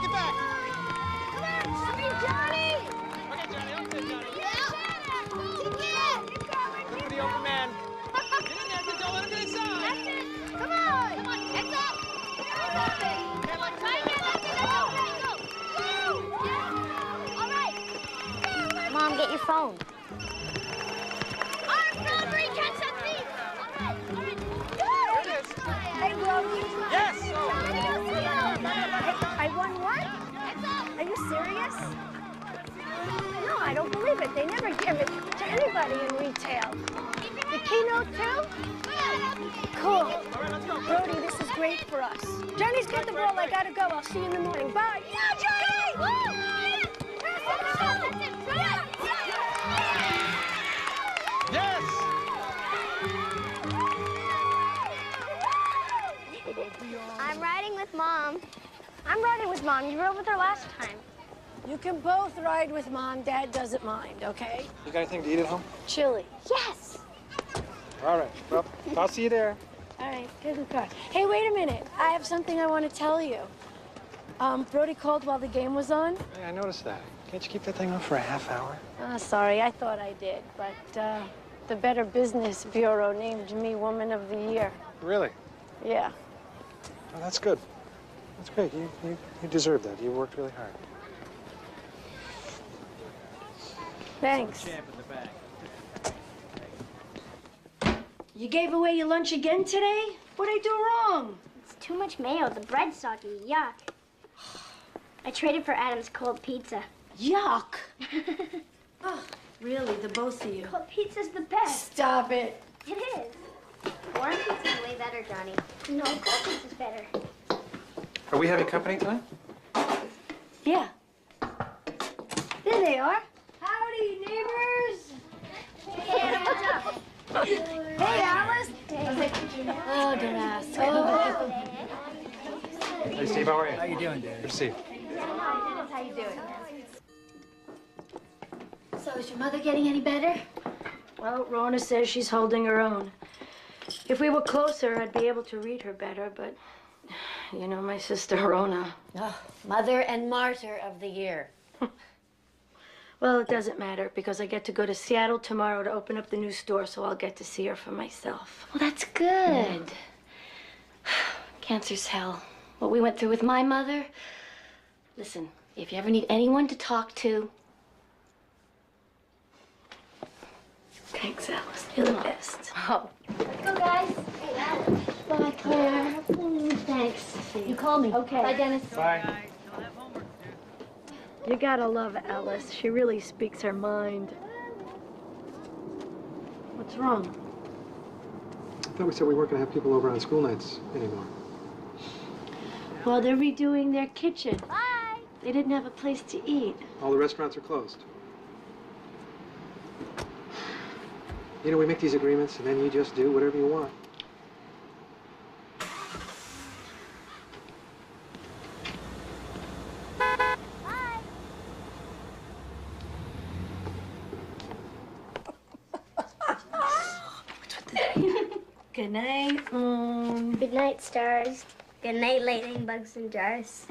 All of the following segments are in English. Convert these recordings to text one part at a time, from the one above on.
get back. Come on, Johnny! Okay, Johnny, up there, Johnny. Yeah. Look for the open man. Get in there, but don't let him get inside. That's it. Come on. Come on, heads up. Okay, like Try again. That's it. Go. All right. Mom, get your phone. Brody, catch that thief. All right. There it is. Hey, Brody. Yes. I won what? Are you serious? No, I don't believe it. They never give it to anybody in retail. The keynote, too? Cool. All right, let's go. Brody, this is great for us. Johnny's got the ball. I gotta go. I'll see you in the morning. Bye. Yeah, Johnny! Yes. I'm riding with Mom. I'm riding with Mom. You rode with her last time. You can both ride with Mom. Dad doesn't mind, okay? You got anything to eat at home? Chili. Yes. All right. Well, I'll see you there. All right, get in the car. Hey, wait a minute. I have something I want to tell you. Brody called while the game was on. Hey, I noticed that. Can't you keep that thing on for a half hour? Sorry, I thought I did, but the Better Business Bureau named me Woman of the Year. Really? Yeah. Oh, that's good. That's great. You deserve that. You worked really hard. Thanks. Champ in the back. You gave away your lunch again today? What'd I do wrong? It's too much mayo. The bread's soggy. Yuck. I traded for Adam's cold pizza. Yuck. Oh, really, the both of you. Cold pizza's the best. Stop it. It is. Warm pizza's way better, Johnny. No, cold pizza's better. Are we having company tonight? Yeah. There they are. Howdy, neighbors. Hey, Adam, what's up? Hey, Alice. Oh, don't ask. Oh. Hey, Steve, how are you? How you doing, Dad? Good to see you. How you doing? So is your mother getting any better? Well, Rona says she's holding her own. If we were closer, I'd be able to read her better, but you know, my sister Rona. Oh, mother and martyr of the year. Well, it doesn't matter because I get to go to Seattle tomorrow to open up the new store, so I'll get to see her for myself. Well, that's good. Cancer's hell. What we went through with my mother. Listen, if you ever need anyone to talk to. Thanks, Alice. You're the best. Oh. Go, guys. Bye, Claire. Thanks. You call me. Okay. Bye, Dennis. Bye. You gotta love Alice. She really speaks her mind. What's wrong? I thought we said we weren't going to have people over on school nights anymore. Well, they're redoing their kitchen. Bye. They didn't have a place to eat. All the restaurants are closed. You know, we make these agreements, and then you just do whatever you want. Good night. Good night, stars. Good night, lightning bugs and jars.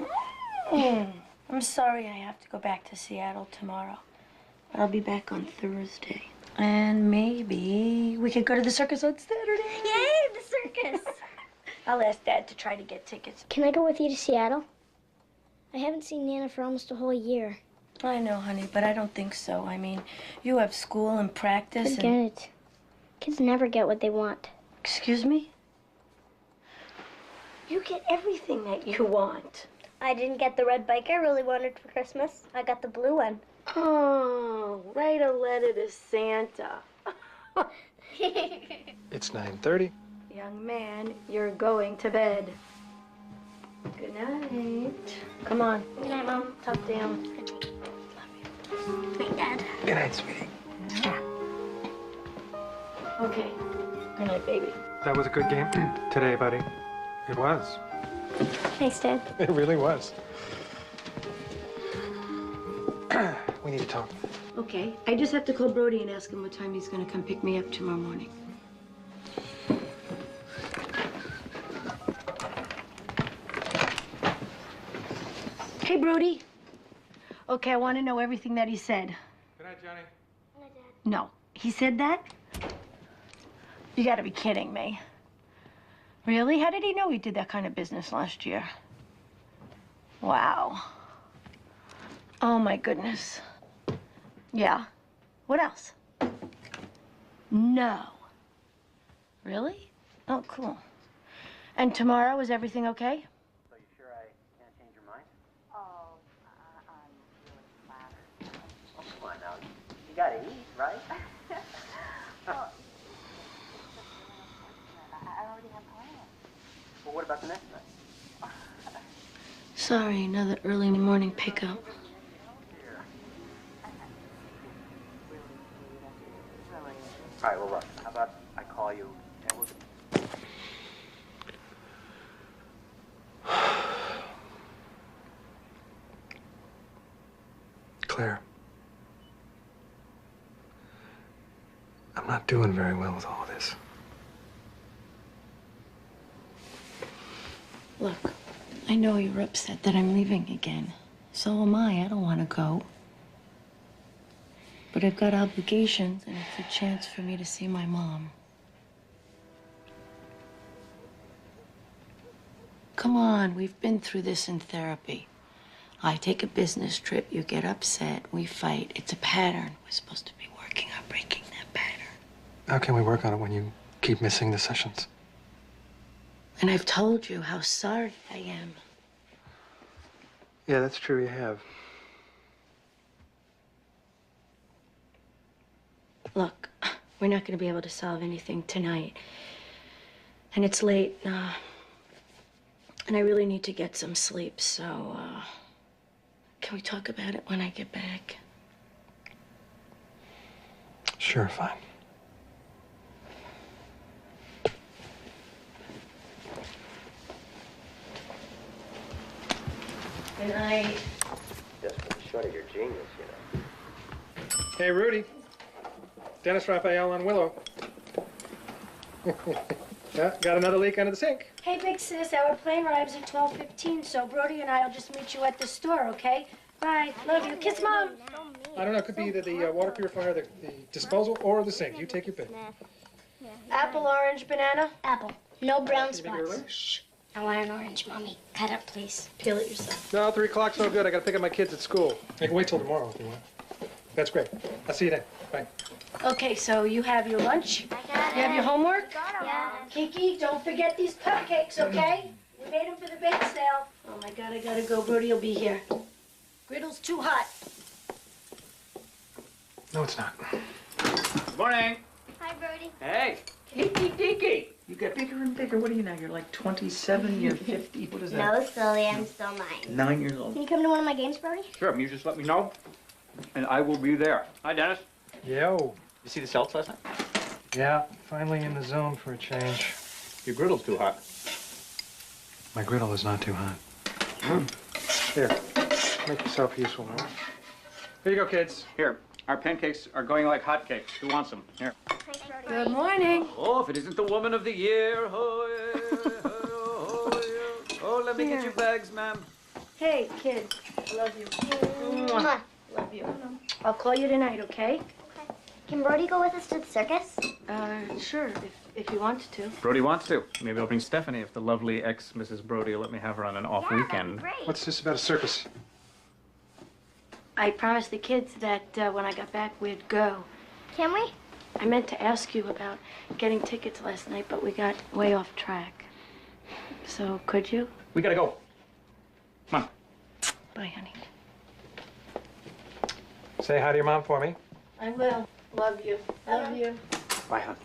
I'm sorry I have to go back to Seattle tomorrow, but I'll be back on Thursday. And maybe we could go to the circus on Saturday. Yay, the circus. I'll ask Dad to try to get tickets. Can I go with you to Seattle? I haven't seen Nana for almost a whole year. I know, honey, but I don't think so. I mean, you have school and practice Forget and... it. Kids never get what they want. Excuse me? You get everything that you want. I didn't get the red bike I really wanted for Christmas. I got the blue one. Oh, write a letter to Santa. It's 9:30. Young man, you're going to bed. Good night. Come on. Good night, Mom. Tuck down. Good night, Dad. Good night, sweetie. Okay. Good night, baby. That was a good game today, buddy. It was. Thanks, Dad. It really was. We need to talk. Okay. I just have to call Brody and ask him what time he's going to come pick me up tomorrow morning. Hey, Brody. Okay, I want to know everything that he said. Good night, Johnny. No. He said that? You gotta be kidding me. Really? How did he know we did that kind of business last year? Wow. Oh, my goodness. Yeah. What else? No. Really? Oh, cool. And tomorrow, is everything okay? So you sure I can't change your mind? Oh, I'm really flattered. Oh, come on now. You gotta eat, right? Well, I already have plans. Well, what about the next night? Sorry, another early morning pickup. All right, well, look, how about I call you and we'll... Claire. I'm not doing very well with all this. Look, I know you're upset that I'm leaving again. So am I. I don't want to go. But I've got obligations, and it's a chance for me to see my mom. Come on, we've been through this in therapy. I take a business trip, you get upset, we fight. It's a pattern. We're supposed to be working on breaking that pattern. How can we work on it when you keep missing the sessions? And I've told you how sorry I am. Yeah, that's true, you have. Look, we're not going to be able to solve anything tonight. And it's late, and I really need to get some sleep, so, can we talk about it when I get back? Sure, fine. Good night. Just for the short of your genius, you know. Hey, Rudy. Dennis Raphael on Willow. Yeah, got another leak under the sink. Hey, big sis, our plane arrives at 12:15, so Brody and I will just meet you at the store, okay? Bye. Love you. Kiss Mom. I don't know, it could be either the water purifier, the disposal, or the sink. You take your pick. Apple, orange, banana. Apple. No brown Make it early? spots. Shh. I want an orange, Mommy. Cut up, please. Peel it yourself. No, 3 o'clock's no good. I gotta pick up my kids at school. I can wait till tomorrow if you want. That's great. I'll see you then. Bye. Okay, so you have your lunch? You have your homework? Yeah. Kiki, don't forget these cupcakes, okay? We made them for the bake sale. Oh my God, I gotta go. Brody will be here. Griddle's too hot. No, it's not. Good morning. Hi, Brody. Hey. Kiki Diki. You get bigger and bigger. What are you now? You're like 27, you're 50. What is that? No, silly, I'm still 9. 9 years old. Can you come to one of my games, Brody? Sure, you just let me know, and I will be there. Hi, Dennis. Yo. You see the Celts last night? Yeah, finally in the zone for a change. Your griddle's too hot. My griddle is not too hot. Here, make yourself useful, huh? Here you go, kids. Here, our pancakes are going like hotcakes. Who wants them? Here. Thanks, Brody. Good morning. Oh, if it isn't the woman of the year. Oh, let me get your bags, ma'am. Hey, kids. I love you. Mwah. Love you. I'll call you tonight, okay? Can Brody go with us to the circus? Sure, if you want to. Brody wants to. Maybe I'll bring Stephanie if the lovely ex-Mrs. Brody will let me have her on an off That'd weekend. be great. What's this about a circus? I promised the kids that when I got back, we'd go. Can we? I meant to ask you about getting tickets last night, but we got way off track. So, could you? We gotta go. Come on. Bye, honey. Say hi to your mom for me. I will. Love you. Love you. Bye, hon.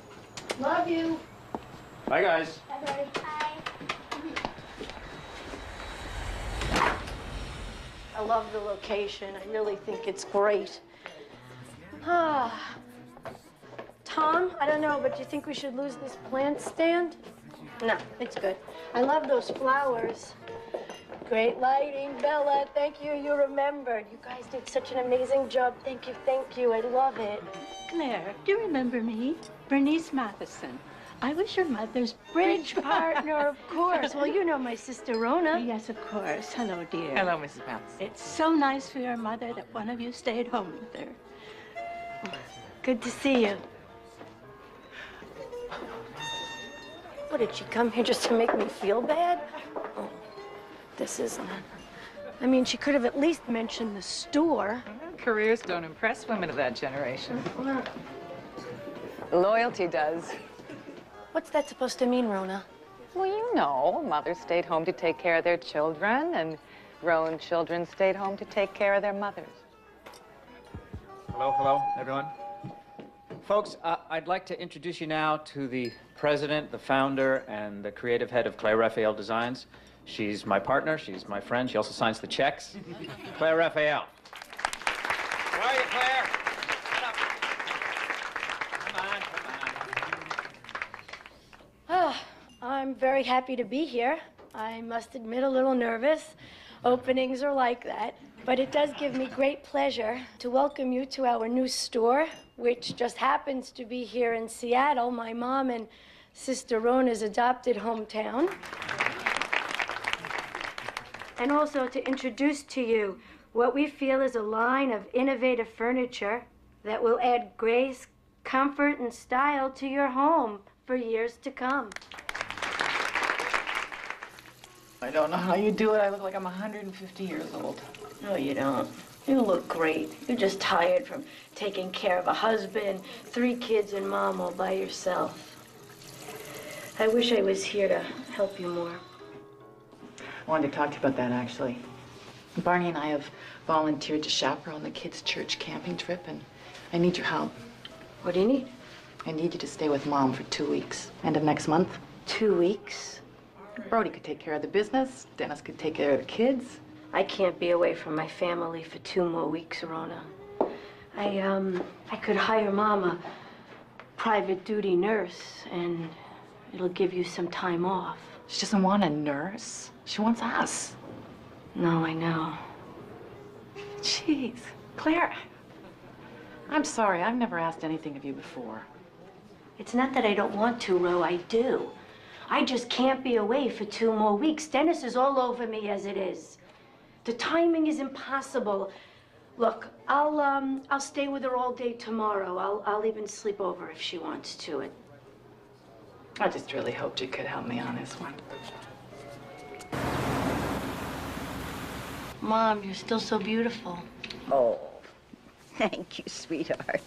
Love you. Bye, guys. Hi, Brody. Hi. I love the location. I really think it's great. Ah. Tom, I don't know, but do you think we should lose this plant stand? No, it's good. I love those flowers. Great lighting, Bella. Thank you. You remembered. You guys did such an amazing job. Thank you. Thank you. I love it. Claire, do you remember me? Bernice Matheson. I was your mother's Bridge partner, of course. Well, you know my sister Rona. Yes, of course. Hello, dear. Hello, Mrs. Pounce. It's so nice for your mother that one of you stayed home with her. Good to see you. What, did she come here just to make me feel bad? Oh, this isn't it. I mean, she could have at least mentioned the store. Careers don't impress women of that generation. Loyalty does. What's that supposed to mean, Rona? Well, you know, mothers stayed home to take care of their children, and grown children stayed home to take care of their mothers. Hello, everyone. Folks, I'd like to introduce you now to the president, the founder, and the creative head of Claire Raphael Designs. She's my partner, she's my friend, she also signs the checks. Claire Raphael. Where are you, Claire? Get up. Come on. I'm very happy to be here. I must admit, a little nervous. Openings are like that. But it does give me great pleasure to welcome you to our new store, which just happens to be here in Seattle, my mom and sister Rona's adopted hometown. And also to introduce to you what we feel is a line of innovative furniture that will add grace, comfort, and style to your home for years to come. I don't know how you do it. I look like I'm 150 years old. No, you don't. You look great. You're just tired from taking care of a husband, 3 kids, and mom all by yourself. I wish I was here to help you more. I wanted to talk to you about that, actually. Barney and I have volunteered to chaperone the kids' church camping trip, and I need your help. What do you need? I need you to stay with Mom for 2 weeks. End of next month. 2 weeks? Brody could take care of the business. Dennis could take care of the kids. I can't be away from my family for 2 more weeks, Rona. I could hire Mom a private duty nurse, and it'll give you some time off. She doesn't want a nurse. She wants us. No, I know. Jeez. Claire, I'm sorry. I've never asked anything of you before. It's not that I don't want to, Ro. I do. I just can't be away for 2 more weeks. Dennis is all over me as it is. The timing is impossible. Look, I'll stay with her all day tomorrow. I'll even sleep over if she wants to. I just really hoped you could help me on this one. Mom, you're still so beautiful. Oh, thank you, sweetheart.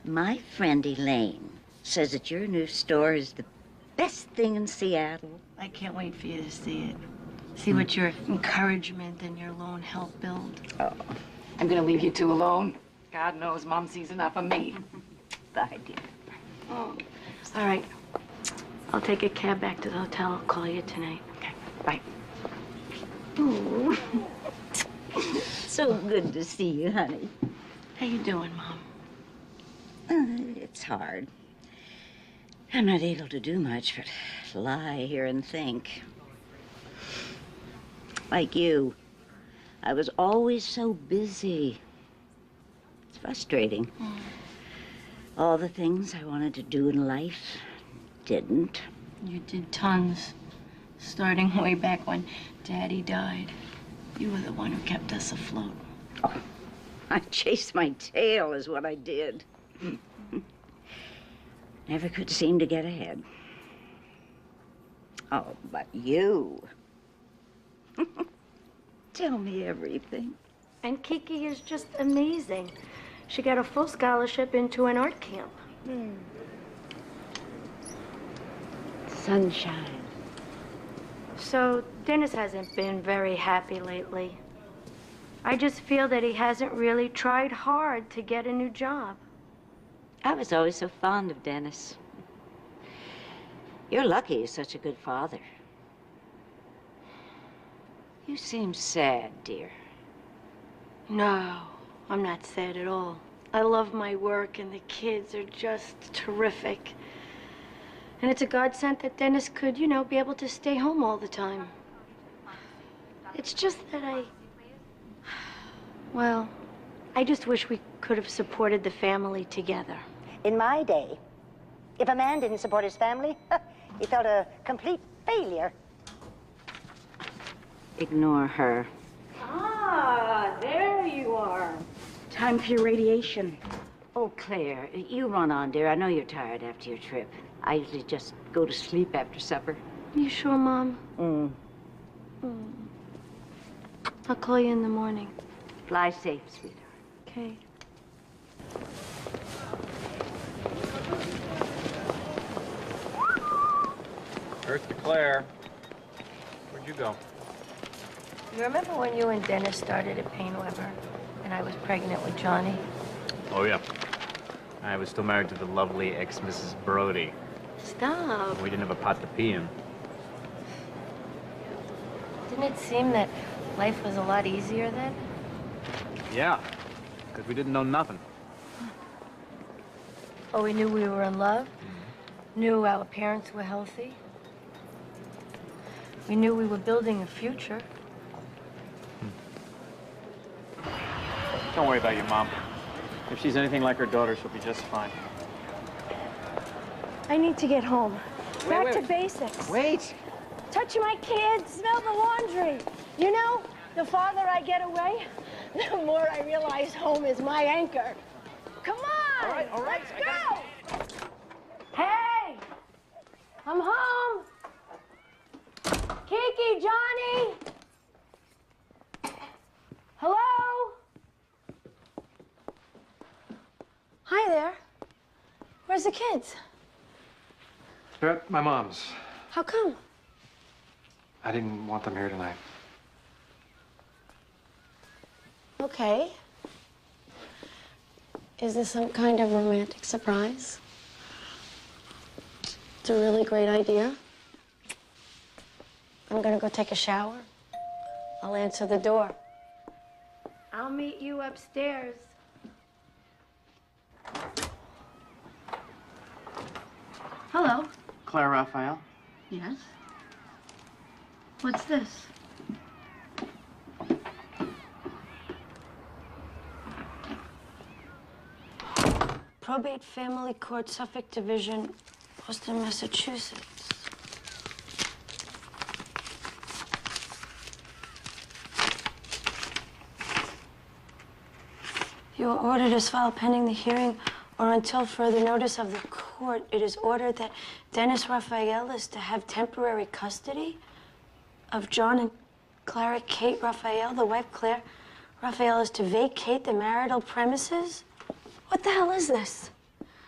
My friend Elaine says that your new store is the best thing in Seattle. I can't wait for you to see it. See what your encouragement and your lone help build. Oh, I'm gonna leave you 2 alone. God knows Mom sees enough of me. bye, dear. Oh. All right. I'll take a cab back to the hotel. I'll call you tonight. Okay, bye. Ooh. So good to see you, honey. How you doing, Mom? It's hard. I'm not able to do much but lie here and think. Like you, I was always so busy. It's frustrating. All the things I wanted to do in life didn't. You did tons, starting way back when Daddy died. You were the one who kept us afloat. Oh, I chased my tail is what I did. Never could seem to get ahead. Oh, but you. Tell me everything. And Kiki is just amazing. She got a full scholarship into an art camp. Sunshine. So Dennis hasn't been very happy lately. I just feel that he hasn't really tried hard to get a new job. I was always so fond of Dennis. You're lucky he's such a good father. You seem sad, dear. No, I'm not sad at all. I love my work and the kids are just terrific. And it's a godsend that Dennis could, you know, be able to stay home all the time. It's just that well, I just wish we could have supported the family together. In my day, If a man didn't support his family, he felt a complete failure. Ignore her. Ah, there you are. Time for your radiation. Oh, Claire, you run on, dear. I know you're tired after your trip. I usually just go to sleep after supper. You sure, Mom? Mm. I'll call you in the morning. Fly safe, sweetheart. Okay. Earth to Claire. Where'd you go? You remember when you and Dennis started at Payne Weber and I was pregnant with Johnny? Oh, yeah. I was still married to the lovely ex-Mrs. Brody. Stop. We didn't have a pot to pee in. Didn't it seem that life was a lot easier then? Yeah, because we didn't know nothing. Oh, we knew we were in love. Knew our parents were healthy. We knew we were building a future. Don't worry about your mom. If she's anything like her daughter, she'll be just fine. I need to get home. Back wait. to basics. Wait! Touch my kids, smell the laundry. You know, the farther I get away, the more I realize home is my anchor. Come on! All right. Let's go! Hey! I'm home! Kiki, Johnny! Hello? Hi there. Where's the kids? They're at my mom's. How come? I didn't want them here tonight. Okay. Is this some kind of romantic surprise? It's a really great idea. I'm gonna go take a shower. I'll answer the door. I'll meet you upstairs. Hello. Claire Raphael. Yes? What's this? Probate Family Court, Suffolk Division, Boston, Massachusetts. You are ordered as file pending the hearing or until further notice of the court. It is ordered that Dennis Raphael is to have temporary custody of John and Clara Kate Raphael. The wife, Claire Raphael, is to vacate the marital premises. What the hell is this?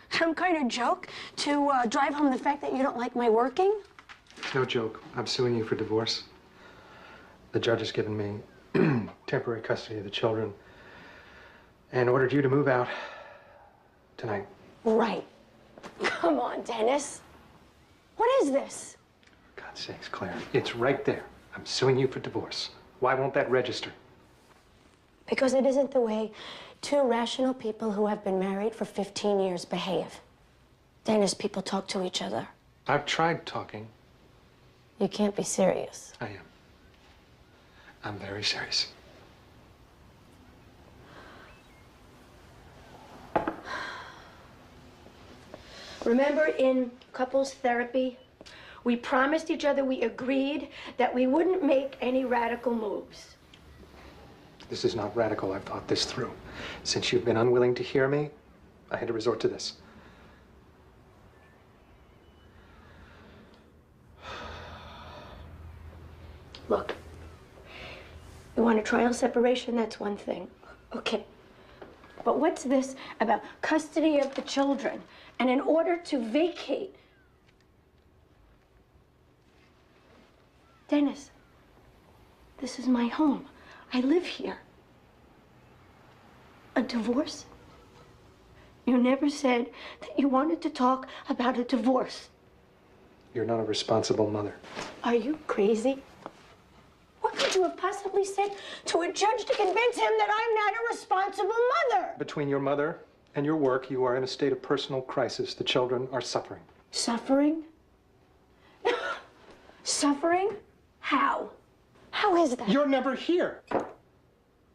Some kind of joke to drive home the fact that you don't like my working? No joke. I'm suing you for divorce. The judge has given me temporary custody of the children and ordered you to move out tonight. Right. Come on, Dennis. What is this? For God's sakes, Claire, it's right there. I'm suing you for divorce. Why won't that register? Because it isn't the way two rational people who have been married for 15 years behave. Dennis, people talk to each other. I've tried talking. You can't be serious. I am. I'm very serious. Remember in couples therapy, we promised each other, we agreed that we wouldn't make any radical moves. This is not radical. I've thought this through. Since you've been unwilling to hear me, I had to resort to this. Look, you want a trial separation, that's one thing. Okay. But what's this about custody of the children and in order to vacate? Dennis, this is my home. I live here. A divorce? You never said that you wanted to talk about a divorce. You're not a responsible mother. Are you crazy? What could you have possibly said to a judge to convince him that I'm not a responsible mother? Between your mother and your work, you are in a state of personal crisis. The children are suffering. Suffering? Suffering? How? How is that? You're never here.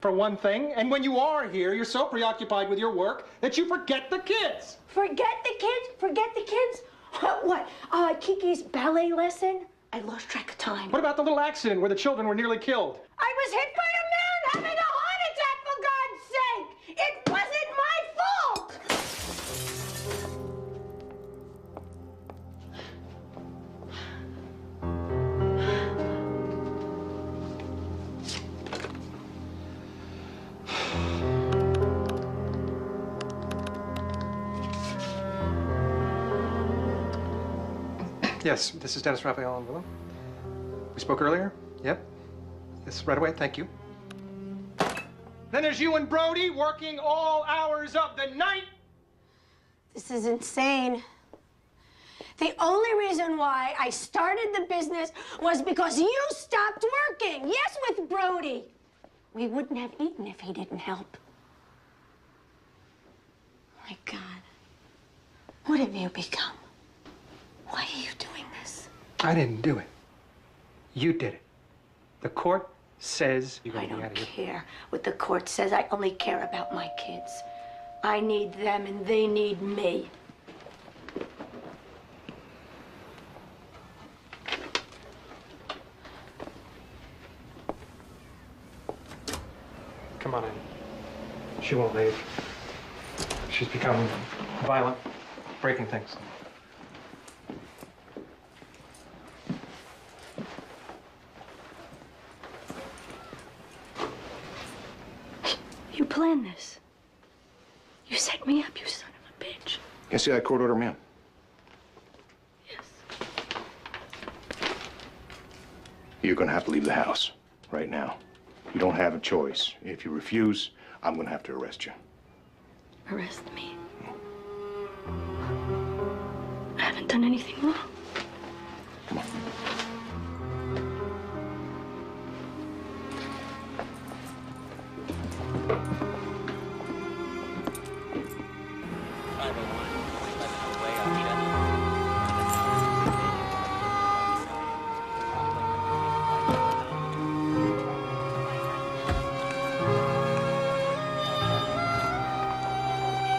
for one thing. And when you are here, you're so preoccupied with your work that you forget the kids. Forget the kids? Forget the kids? What? Kiki's ballet lesson? I lost track of time. What about the little accident where the children were nearly killed? I was hit by a man having a heart attack, for God's sake! It wasn't my fault! Yes, this is Dennis Raphael and Willow. We spoke earlier? Yep. Yes, right away, thank you. Then there's you and Brody working all hours of the night. This is insane. The only reason why I started the business was because you stopped working. Yes, with Brody. We wouldn't have eaten if he didn't help. My God. What have you become? Why are you doing this? I didn't do it. You did it. The court says you're going to be out of here. I don't care what the court says. I only care about my kids. I need them and they need me. Come on in. She won't leave. She's become violent, breaking things. You planned this. You set me up, you son of a bitch. You see that court order, ma'am? Yes. You're gonna have to leave the house right now. You don't have a choice. If you refuse, I'm gonna have to arrest you. Arrest me. I haven't done anything wrong. Come on.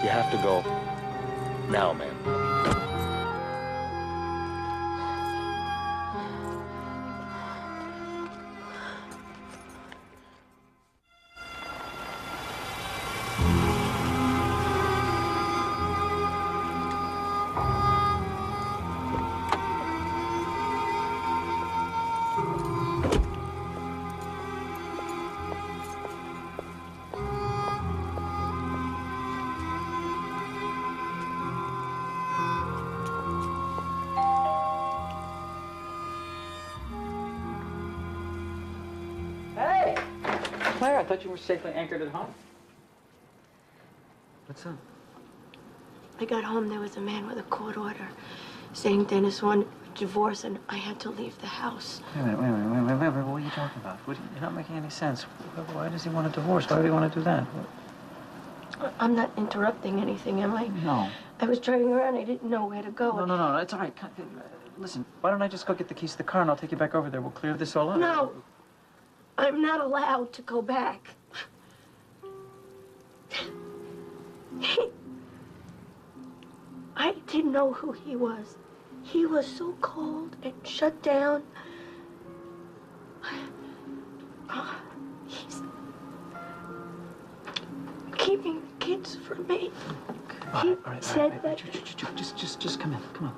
You have to go now, ma'am. Hey! Claire, I thought you were safely anchored at home. What's up? I got home, there was a man with a court order saying Dennis wanted a divorce, and I had to leave the house. Wait a minute. What are you talking about? You're not making any sense. Why does he want a divorce? Why would he want to do that? I'm not interrupting anything, am I? No. I was driving around, I didn't know where to go. No, it's all right. Listen, why don't I just go get the keys to the car and I'll take you back over there. We'll clear this all up. No. I'm not allowed to go back. I didn't know who he was. He was so cold and shut down. He's keeping the kids from me. He said that. Just come in. Come on.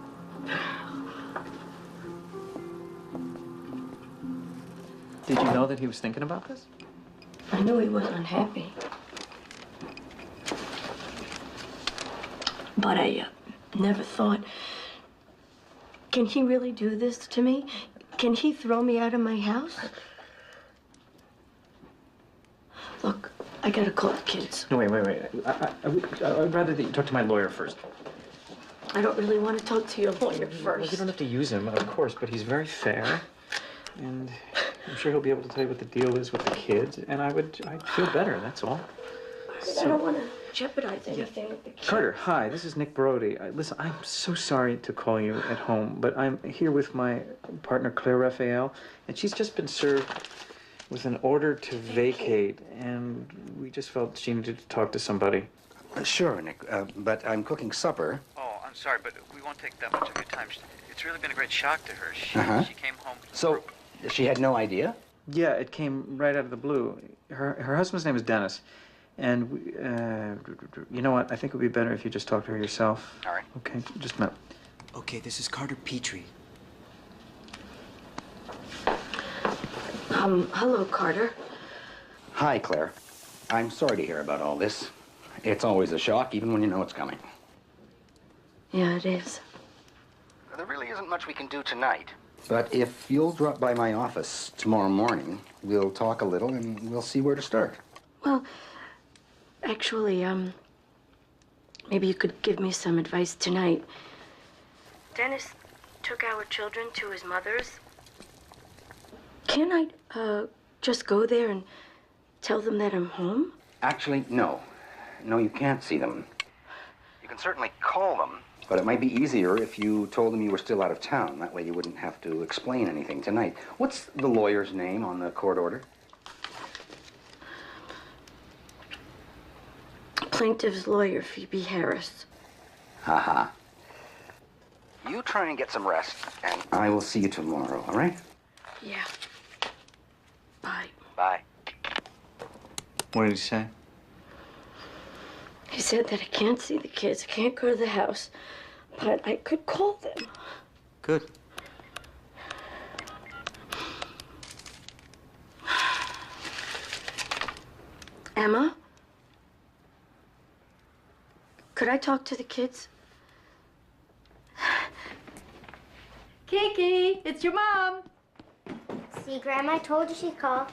Did you know that he was thinking about this? I knew he was unhappy. But I never thought, can he really do this to me? Can he throw me out of my house? Look, I gotta call the kids. No, wait. I'd rather that you talk to my lawyer first. I don't really want to talk to your lawyer Well, first. you don't have to use him, of course, but he's very fair. And I'm sure he'll be able to tell you what the deal is with the kids. And I'd feel better, that's all. I don't want to jeopardize anything with the kids. Carter, hi, this is Nick Brody. Listen, I'm so sorry to call you at home, but I'm here with my partner, Claire Raphael, and she's just been served with an order to vacate, and we just felt she needed to talk to somebody. Sure, Nick, but I'm cooking supper. Oh, I'm sorry, but we won't take that much of your time. It's really been a great shock to her. She came home. So, she had no idea? Yeah, it came right out of the blue. Her husband's name is Dennis, and you know what? I think it would be better if you just talk to her yourself. All right. Okay, just a minute. Okay, this is Carter Petrie. Hello, Carter. Hi, Claire. I'm sorry to hear about all this. It's always a shock, even when you know it's coming. Yeah, it is. There really isn't much we can do tonight. But if you'll drop by my office tomorrow morning, we'll talk a little and we'll see where to start. Well, actually, maybe you could give me some advice tonight. Dennis took our children to his mother's. Can't I, just go there and tell them that I'm home? Actually, no. No, you can't see them. You can certainly call them, but it might be easier if you told them you were still out of town. That way you wouldn't have to explain anything tonight. What's the lawyer's name on the court order? Plaintiff's lawyer, Phoebe Harris. Ha. You try and get some rest, and I will see you tomorrow, all right? Yeah. Bye. Bye. What did he say? He said that I can't see the kids, I can't go to the house, but I could call them. Good. Emma? Could I talk to the kids? Kiki, it's your mom. See, Grandma, I told you she'd call.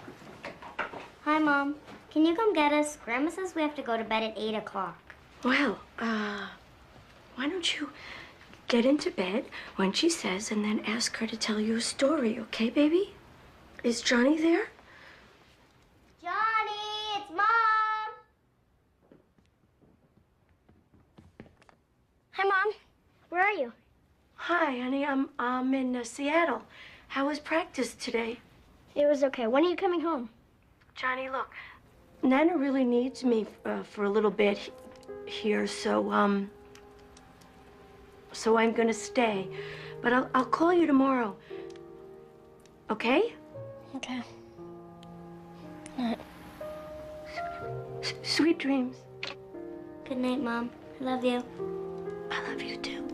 Hi, Mom. Can you come get us? Grandma says we have to go to bed at 8 o'clock. Well, why don't you get into bed when she says and then ask her to tell you a story, okay, baby? Is Johnny there? Johnny, it's Mom. Hi, Mom. Where are you? Hi, honey. I'm in Seattle. How was practice today? It was okay. When are you coming home? Johnny, look, Nana really needs me for a little bit here, so I'm gonna stay. But I'll call you tomorrow. Okay? Okay. Sweet dreams. Good night, Mom. I love you. I love you too.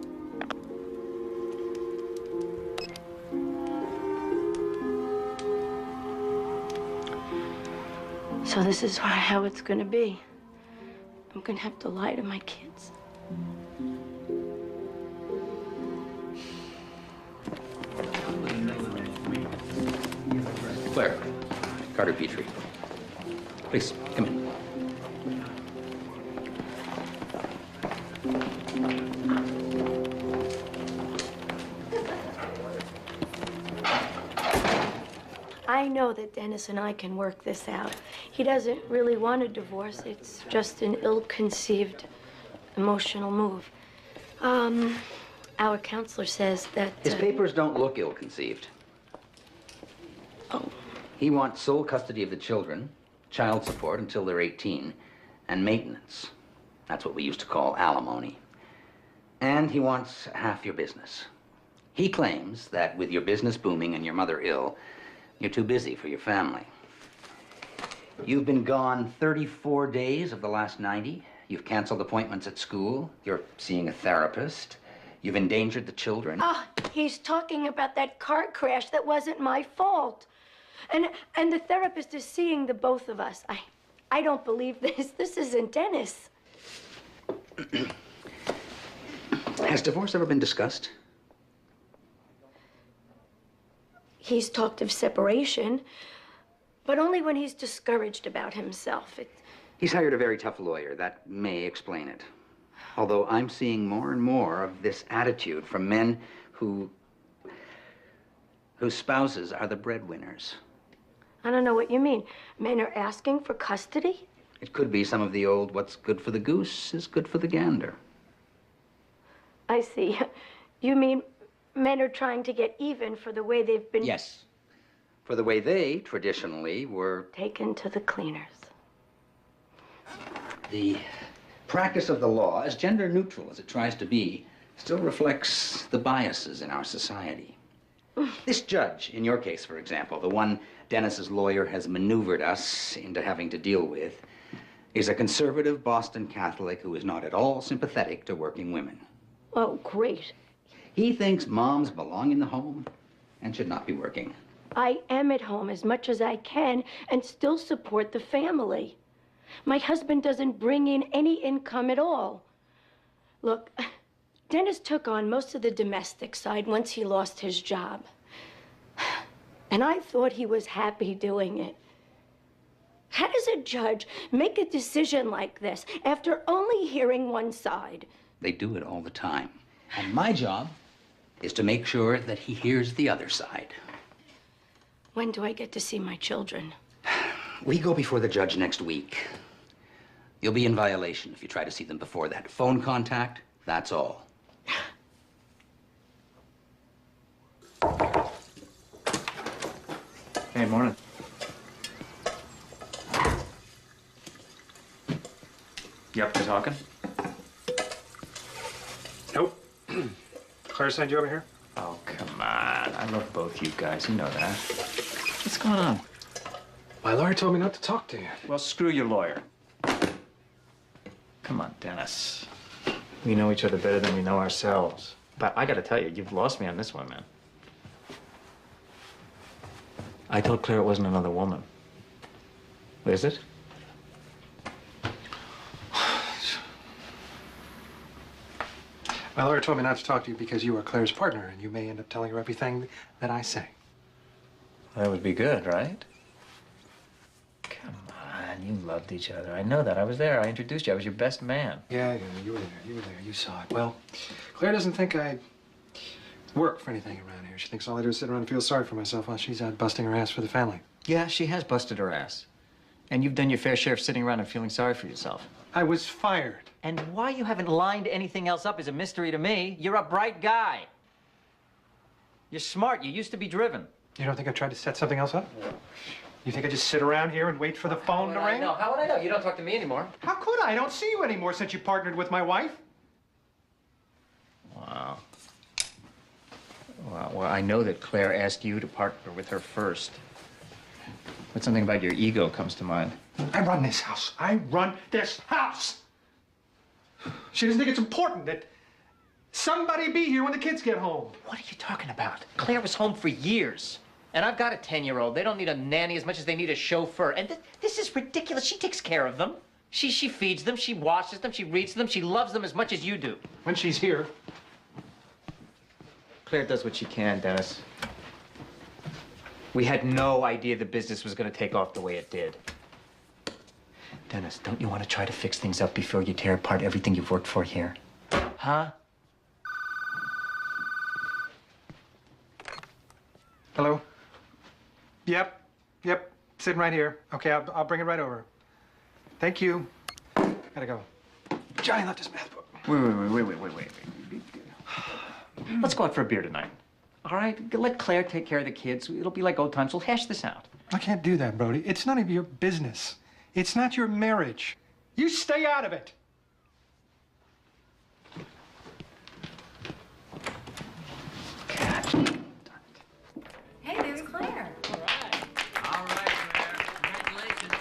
So this is how it's gonna be. I'm gonna have to lie to my kids. Claire, Carter Petrie. Please, come in. I know that Dennis and I can work this out. He doesn't really want a divorce. It's just an ill-conceived emotional move. Our counselor says that... His papers don't look ill-conceived. Oh. He wants sole custody of the children, child support until they're 18, and maintenance. That's what we used to call alimony. And he wants half your business. He claims that with your business booming and your mother ill, you're too busy for your family. You've been gone 34 days of the last 90. You've canceled appointments at school. You're seeing a therapist. You've endangered the children. Ah, he's talking about that car crash that wasn't my fault. And the therapist is seeing the both of us. I don't believe this. This isn't Dennis. Has divorce ever been discussed? He's talked of separation, but only when he's discouraged about himself. He's hired a very tough lawyer. That may explain it. Although I'm seeing more and more of this attitude from men whose spouses are the breadwinners. I don't know what you mean. Men are asking for custody? It could be some of the old, what's good for the goose is good for the gander. I see. You mean men are trying to get even for the way they've been... Yes. for the way they traditionally were taken to the cleaners. The practice of the law, as gender neutral as it tries to be, still reflects the biases in our society. This judge, in your case, for example, the one Dennis's lawyer has maneuvered us into having to deal with, is a conservative Boston Catholic who is not at all sympathetic to working women. Oh, great. He thinks moms belong in the home and should not be working. I am at home as much as I can and still support the family. My husband doesn't bring in any income at all. Look, Dennis took on most of the domestic side once he lost his job. And I thought he was happy doing it. How does a judge make a decision like this after only hearing one side? They do it all the time. And my job is to make sure that he hears the other side. When do I get to see my children? We go before the judge next week. You'll be in violation if you try to see them before that. Phone contact, that's all. Hey, morning. You up to talking? Nope. Claire sent you over here? Oh, come on. I love both you guys. You know that. What's going on? My lawyer told me not to talk to you. Well, screw your lawyer. Come on, Dennis. We know each other better than we know ourselves. But I gotta tell you, you've lost me on this one, man. I told Claire it wasn't another woman. Is it? My lawyer told me not to talk to you because you are Claire's partner, and you may end up telling her everything that I say. That would be good, right? Come on, you loved each other. I know that. I was there. I introduced you. I was your best man. Yeah, you were there. You were there. You saw it. Well, Claire doesn't think I work for anything around here. She thinks all I do is sit around and feel sorry for myself while she's out busting her ass for the family. Yeah, she has busted her ass. And you've done your fair share of sitting around and feeling sorry for yourself. I was fired. And why you haven't lined anything else up is a mystery to me. You're a bright guy. You're smart. You used to be driven. You don't think I tried to set something else up? You think I just sit around here and wait for the phone to ring? How would I know? You don't talk to me anymore. How could I? I don't see you anymore since you partnered with my wife. Wow. Well, I know that Claire asked you to partner with her first. But something about your ego comes to mind. I run this house. I run this house. She doesn't think it's important that somebody be here when the kids get home. What are you talking about? Claire was home for years. And I've got a 10-year-old. They don't need a nanny as much as they need a chauffeur. And this is ridiculous. She takes care of them. She feeds them. She washes them. She reads them. She loves them as much as you do. When she's here. Claire does what she can, Dennis. We had no idea the business was going to take off the way it did. Dennis, don't you want to try to fix things up before you tear apart everything you've worked for here? Huh? Hello? Yep. Sitting right here. Okay, I'll bring it right over. Thank you. Gotta go. Johnny left his math book. Wait. Let's go out for a beer tonight. All right? Let Claire take care of the kids. It'll be like old times. We'll hash this out. I can't do that, Brody. It's none of your business. It's not your marriage. You stay out of it. Hey, there's Claire. All right, Claire. Congratulations.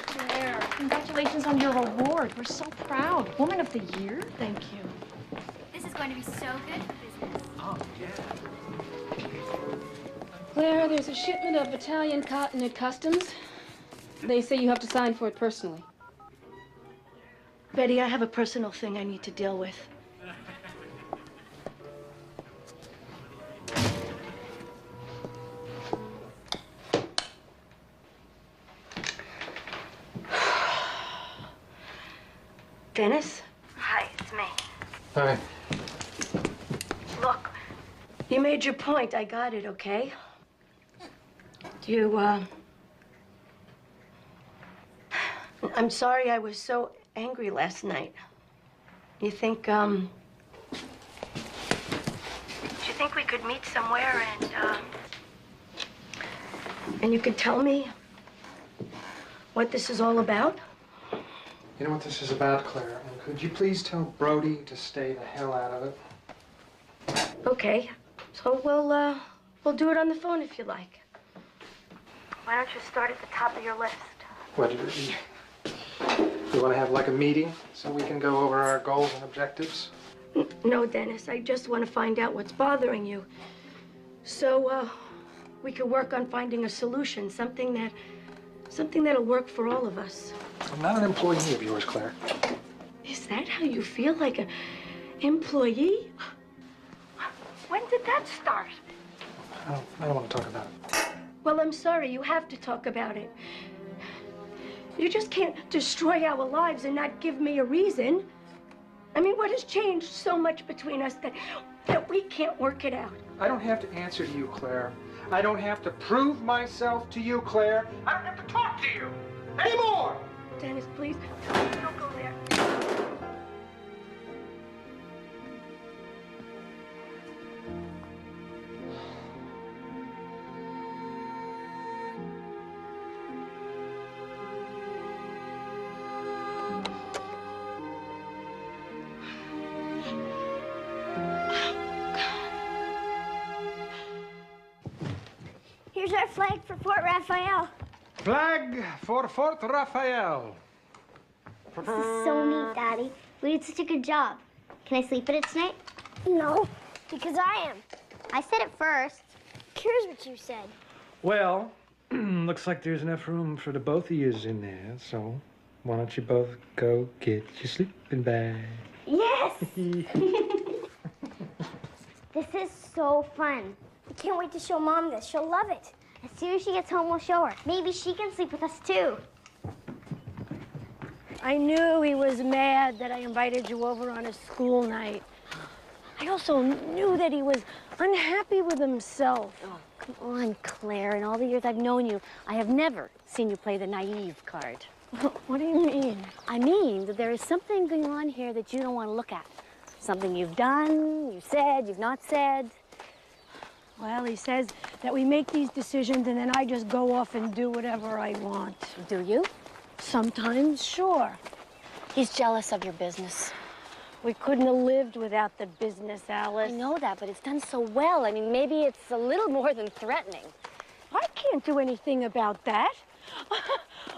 Claire, congratulations on your award. We're so proud. Woman of the Year? Thank you. This is going to be so good for business. Oh, yeah. Claire, there's a shipment of Italian cotton at customs. They say you have to sign for it personally. Betty, I have a personal thing I need to deal with. Dennis? Hi, it's me. Hi. Look, you made your point. I got it, okay? I'm sorry I was so angry last night. Do you think we could meet somewhere and, And you can tell me what this is all about? You know what this is about, Claire? And could you please tell Brody to stay the hell out of it? Okay. So we'll do it on the phone if you like. Why don't you start at the top of your list? What, you want to have like a meeting so we can go over our goals and objectives? No, Dennis, I just want to find out what's bothering you. So, we could work on finding a solution, something that'll work for all of us. I'm not an employee of yours, Claire. Is that how you feel, like an employee? When did that start? I don't want to talk about it. Well, I'm sorry, you have to talk about it. You just can't destroy our lives and not give me a reason. I mean, what has changed so much between us that we can't work it out? I don't have to answer to you, Claire. I don't have to prove myself to you, Claire. I don't have to talk to you anymore! Dennis, please, don't go there. Here's our flag for Fort Raphael. Flag for Fort Raphael. This is so neat, Daddy. We did such a good job. Can I sleep in it tonight? No, because I am. I said it first. Here's what you said. Well, looks like there's enough room for the both of yous in there, so why don't you both go get your sleeping bag? Yes! This is so fun. I can't wait to show Mom this. She'll love it. As soon as she gets home, we'll show her. Maybe she can sleep with us, too. I knew he was mad that I invited you over on a school night. I also knew that he was unhappy with himself. Oh, come on, Claire. In all the years I've known you, I have never seen you play the naive card. What do you mean? I mean that there is something going on here that you don't want to look at. Something you've done, you've said, you've not said. Well, he says that we make these decisions and then I just go off and do whatever I want. Do you? Sometimes, sure. He's jealous of your business. We couldn't have lived without the business, Alice. I know that, but it's done so well. I mean, maybe it's a little more than threatening. I can't do anything about that.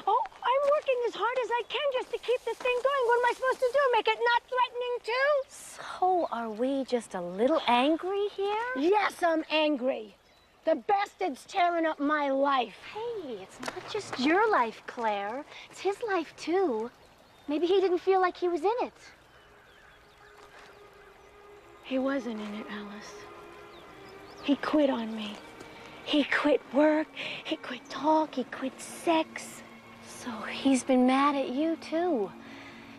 Oh, I'm working as hard as I can just to keep this thing going. What am I supposed to do? Make it not threatening, too? So are we just a little angry here? Yes, I'm angry. The bastard's tearing up my life. Hey, it's not just your life, Claire. It's his life, too. Maybe he didn't feel like he was in it. He wasn't in it, Alice. He quit on me. He quit work, he quit talk, he quit sex. So he's been mad at you, too.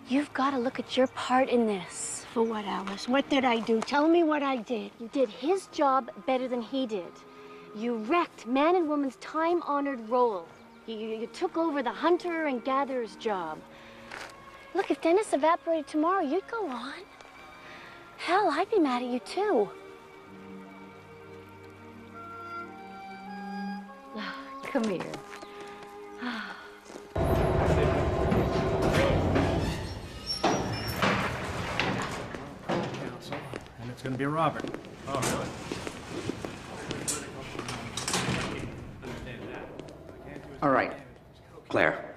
You've got to look at your part in this. For what, Alice? What did I do? Tell me what I did. You did his job better than he did. You wrecked man and woman's time-honored role. You took over the hunter and gatherer's job. Look, if Dennis evaporated tomorrow, you'd go on. Hell, I'd be mad at you, too. Come here. Counsel, and it's going to be Robert. Oh, really? All right, Claire.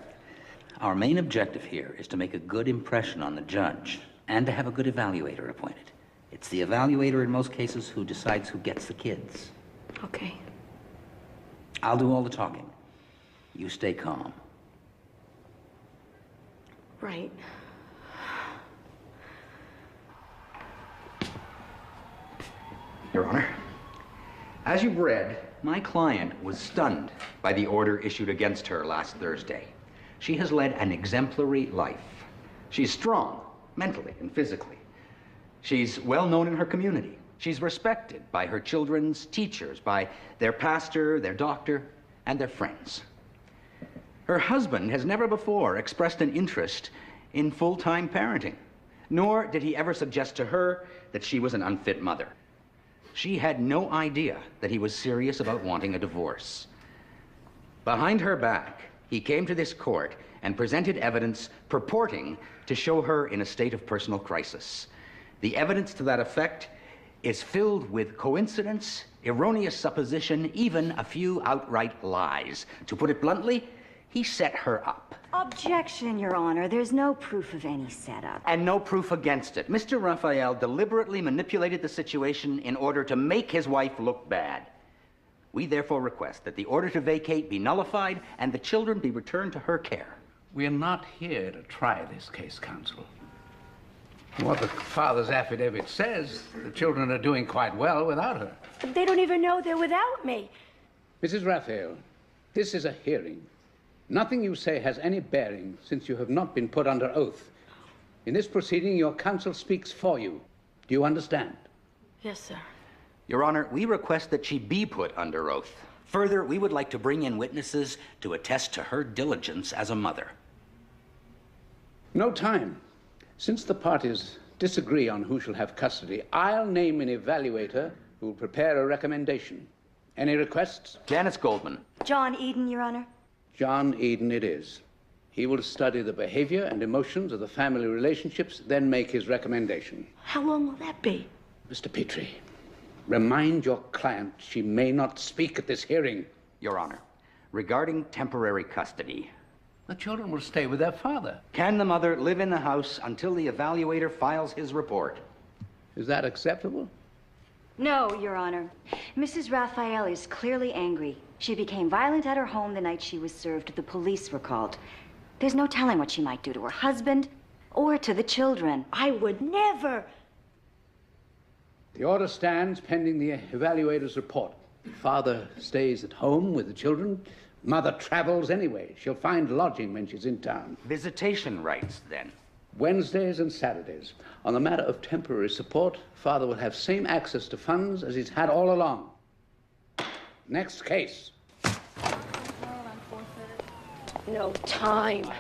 Our main objective here is to make a good impression on the judge and to have a good evaluator appointed. It's the evaluator in most cases who decides who gets the kids. Okay. I'll do all the talking. You stay calm. Right. Your Honor, as you've read, my client was stunned by the order issued against her last Thursday. She has led an exemplary life. She's strong, mentally and physically. She's well known in her community. She's respected by her children's teachers, by their pastor, their doctor, and their friends. Her husband has never before expressed an interest in full-time parenting, nor did he ever suggest to her that she was an unfit mother. She had no idea that he was serious about wanting a divorce. Behind her back, he came to this court and presented evidence purporting to show her in a state of personal crisis. The evidence to that effect is filled with coincidence, erroneous supposition, even a few outright lies. To put it bluntly, he set her up. Objection, Your Honor. There's no proof of any setup. And no proof against it. Mr. Raphael deliberately manipulated the situation in order to make his wife look bad. We therefore request that the order to vacate be nullified and the children be returned to her care. We are not here to try this case, counsel. What the father's affidavit says, the children are doing quite well without her. But they don't even know they're without me. Mrs. Raphael, this is a hearing. Nothing you say has any bearing since you have not been put under oath. In this proceeding, your counsel speaks for you. Do you understand? Yes, sir. Your Honor, we request that she be put under oath. Further, we would like to bring in witnesses to attest to her diligence as a mother. No time. Since the parties disagree on who shall have custody, I'll name an evaluator who will prepare a recommendation. Any requests? Janice Goldman. John Eden, Your Honor. John Eden it is. He will study the behavior and emotions of the family relationships, then make his recommendation. How long will that be? Mr. Petrie, remind your client she may not speak at this hearing. Your Honor, regarding temporary custody. The children will stay with their father. Can the mother live in the house until the evaluator files his report? Is that acceptable? No, Your Honor. Mrs. Raphael is clearly angry. She became violent at her home the night she was served. The police were called. There's no telling what she might do to her husband or to the children. I would never. The order stands pending the evaluator's report. Father stays at home with the children. Mother travels anyway. She'll find lodging when she's in town. Visitation rights, then? Wednesdays and Saturdays. On the matter of temporary support, Father will have same access to funds as he's had all along. Next case. No time.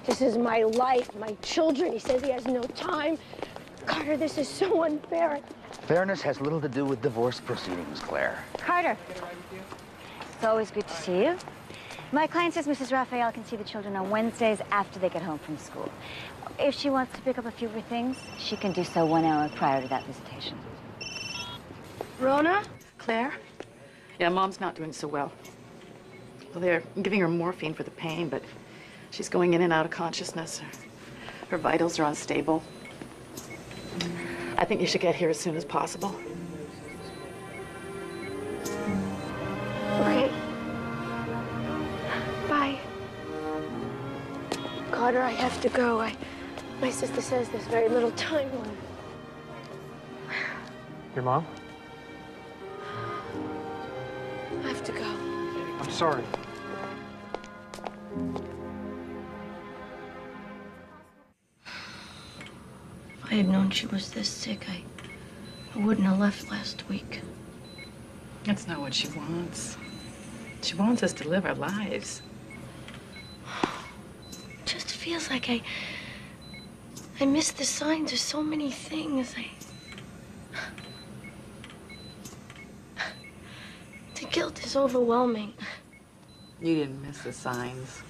This is my life, my children. He says he has no time. Carter, this is so unfair. Fairness has little to do with divorce proceedings, Claire. Carter. It's always good to see you. My client says Mrs. Raphael can see the children on Wednesdays after they get home from school. If she wants to pick up a few of her things, she can do so 1 hour prior to that visitation. Rona? Claire? Yeah, Mom's not doing so well. Well, they're giving her morphine for the pain, but she's going in and out of consciousness. Her vitals are unstable. I think you should get here as soon as possible. Okay. Bye. Carter, I have to go. My sister says there's very little time left. Your mom? I have to go. I'm sorry. If I had known she was this sick, I wouldn't have left last week. That's not what she wants. She wants us to live our lives. It just feels like I miss the signs of so many things. The guilt is overwhelming. You didn't miss the signs.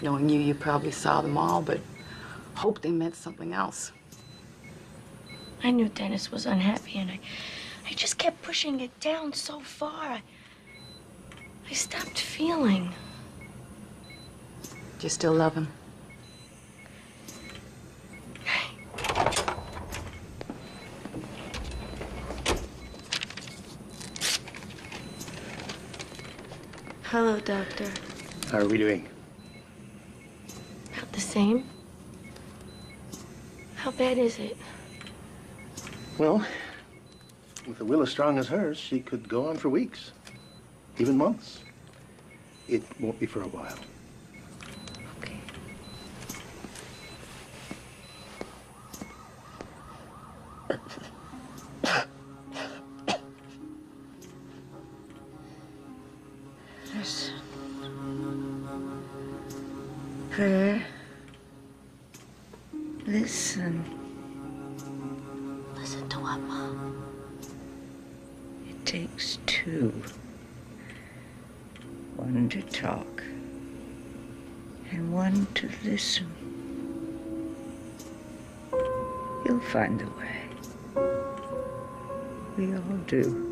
Knowing you, you probably saw them all, but hoped they meant something else. I knew Dennis was unhappy, and I just kept pushing it down so far. I stopped feeling. Do you still love him? Hello, Doctor. How are we doing? About the same? How bad is it? Well, with a will as strong as hers, she could go on for weeks, even months. It won't be for a while. Okay. Listen. Claire. Listen. Listen to what, Mom? It takes two. One children to talk and one to listen. You'll find a way. We all do.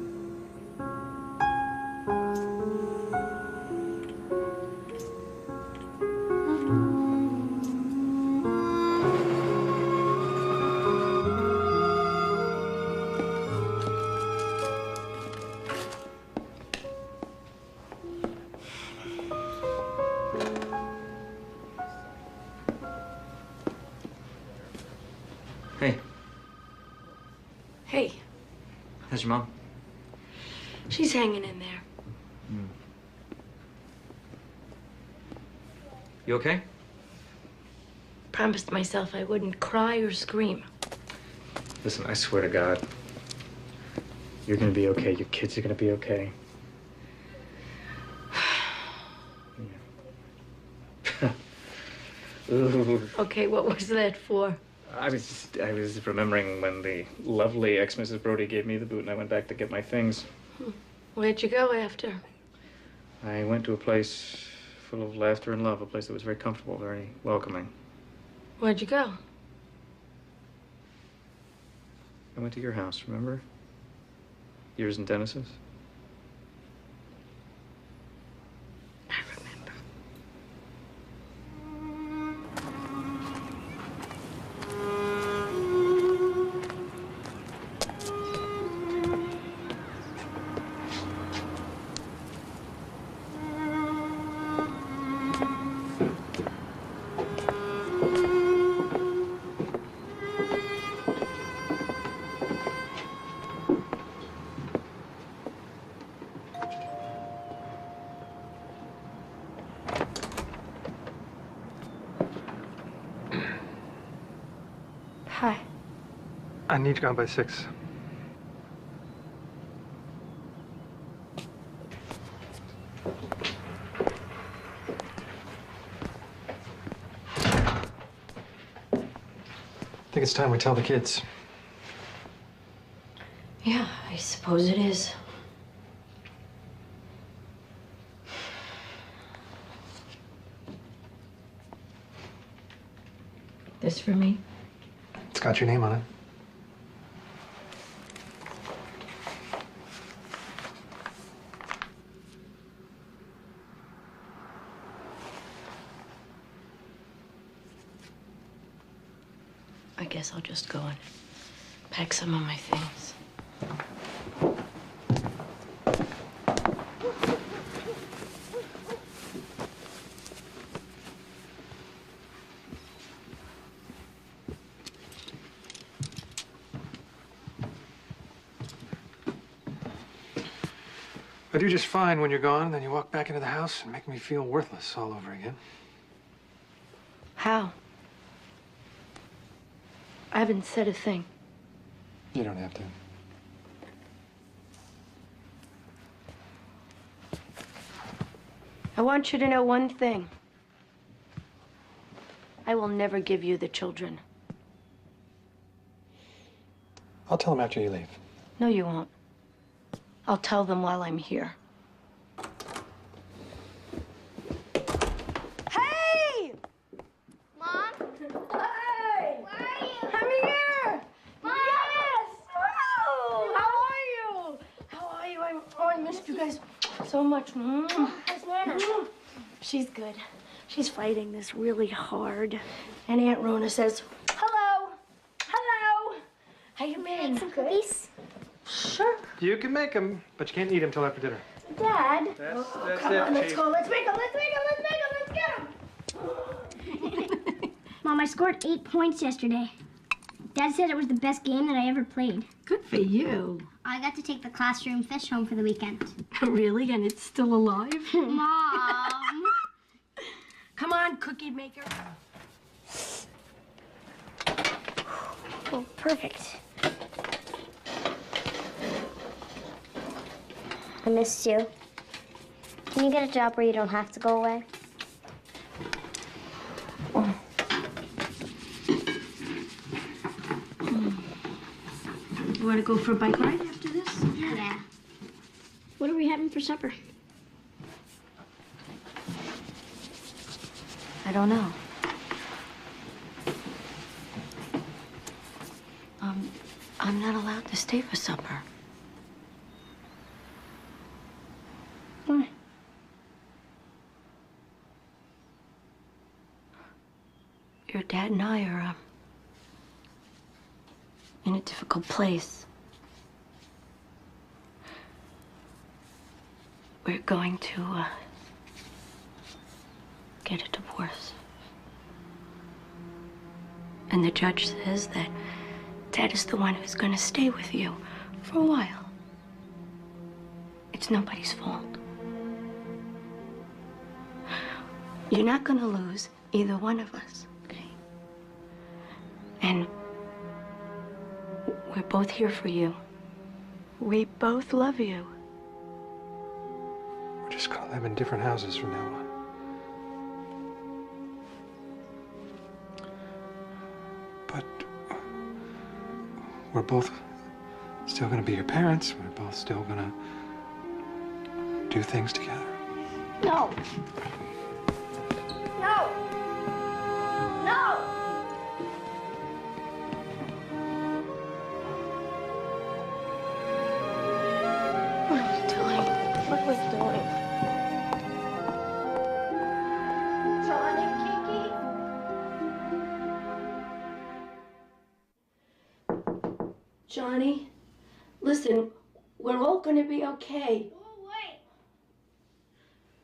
Hey, Hey, how's your mom? she's hanging in there. You okay? Promised myself I wouldn't cry or scream. Listen, I swear to God, you're gonna be okay. Your kids are gonna be okay. Ooh. Okay, what was that for? I was remembering when the lovely ex-Mrs. Brody gave me the boot and I went back to get my things. Where'd you go after? I went to a place full of laughter and love, a place that was very comfortable, very welcoming. Where'd you go? I went to your house, remember? Yours and Dennis's. Hi. I need you gone by 6. I think it's time we tell the kids. Yeah, I suppose it is. This for me? It's got your name on it. I guess I'll just go and pack some of my things. I do just fine when you're gone, and then you walk back into the house and make me feel worthless all over again. How? I haven't said a thing. You don't have to. I want you to know one thing. I will never give you the children. I'll tell them after you leave. No, you won't. I'll tell them while I'm here. Hey! Mom? Hey! Where are you? Come here! Mom! Yes! Oh, how are you? How are you? I missed you guys so much. How's Nana? She's good. She's fighting this really hard. And Aunt Rona says, hello. Hello. How you been? Make some cookies? Sure. You can make them, but you can't eat them till after dinner. Dad. That's Come on, let's Chief. go. Let's make them. Let's make them. Let's get them. Mom, I scored 8 points yesterday. Dad said it was the best game that I ever played. Good for you. I got to take the classroom fish home for the weekend. Really? And it's still alive? Mom. Come on, cookie maker. Oh, perfect. I missed you. Can you get a job where you don't have to go away? You want to go for a bike ride after this? Yeah. What are we having for supper? I don't know. I'm not allowed to stay for supper. Why? Your dad and I are, in a difficult place. We're going to, get a divorce. And the judge says that Dad is the one who's gonna stay with you for a while. It's nobody's fault. You're not gonna lose either one of us, okay? And we're both here for you. We both love you. We're just gonna live in different houses from now on. But we're both still gonna be your parents. We're both still gonna do things together. No. No. No. What are we doing? What are we doing? Johnny, Kiki. Johnny, listen, we're all gonna be okay. Go away.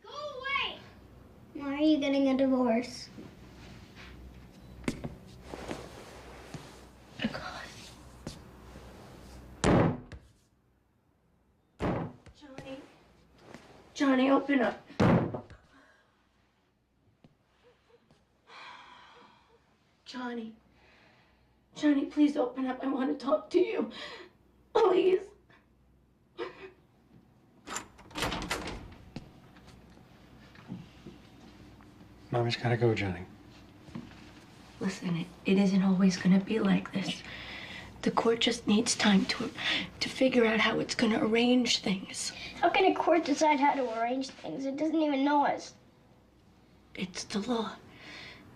Go away. Why are you getting a divorce? Johnny, open up. Johnny, please open up. I want to talk to you. Please. Mommy's gotta go, Johnny. Listen, it isn't always gonna be like this. The court just needs time to figure out how it's gonna arrange things. How can a court decide how to arrange things? It doesn't even know us. It's the law.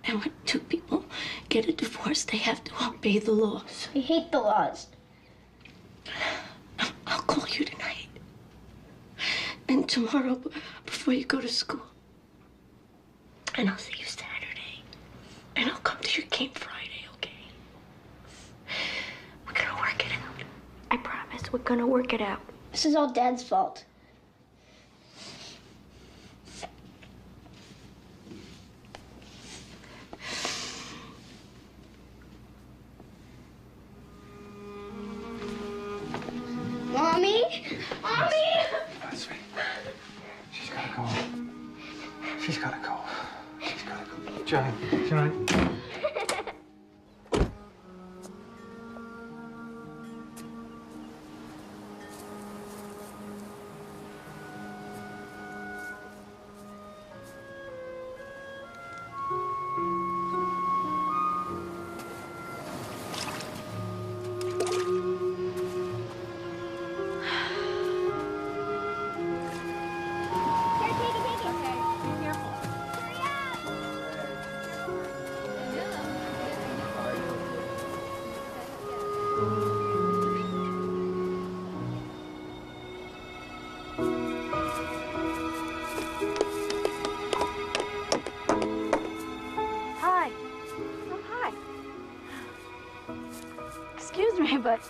And when two people get a divorce, they have to obey the laws. I hate the laws. I'll call you tonight. And tomorrow before you go to school. And I'll see you Saturday. And I'll come to your game Friday, okay? We're gonna work it out. I promise, we're gonna work it out. This is all Dad's fault. Mommy? Mommy! Sweet. She's gotta go. She's gotta go. She's gotta go. Johnny. Hi. Oh, hi. Excuse me, but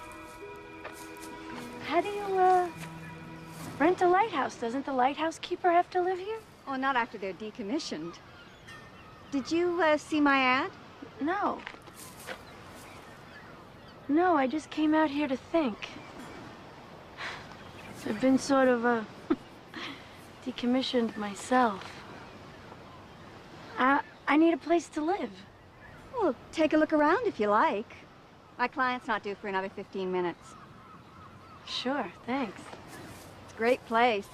how do you, rent a lighthouse? Doesn't the lighthouse keeper have to live here? Oh, not after they're decommissioned. Did you see my ad? No. No, I just came out here to think. I've been sort of, decommissioned myself. I need a place to live. Well, take a look around if you like. My client's not due for another 15 minutes. Sure, thanks. It's a great place.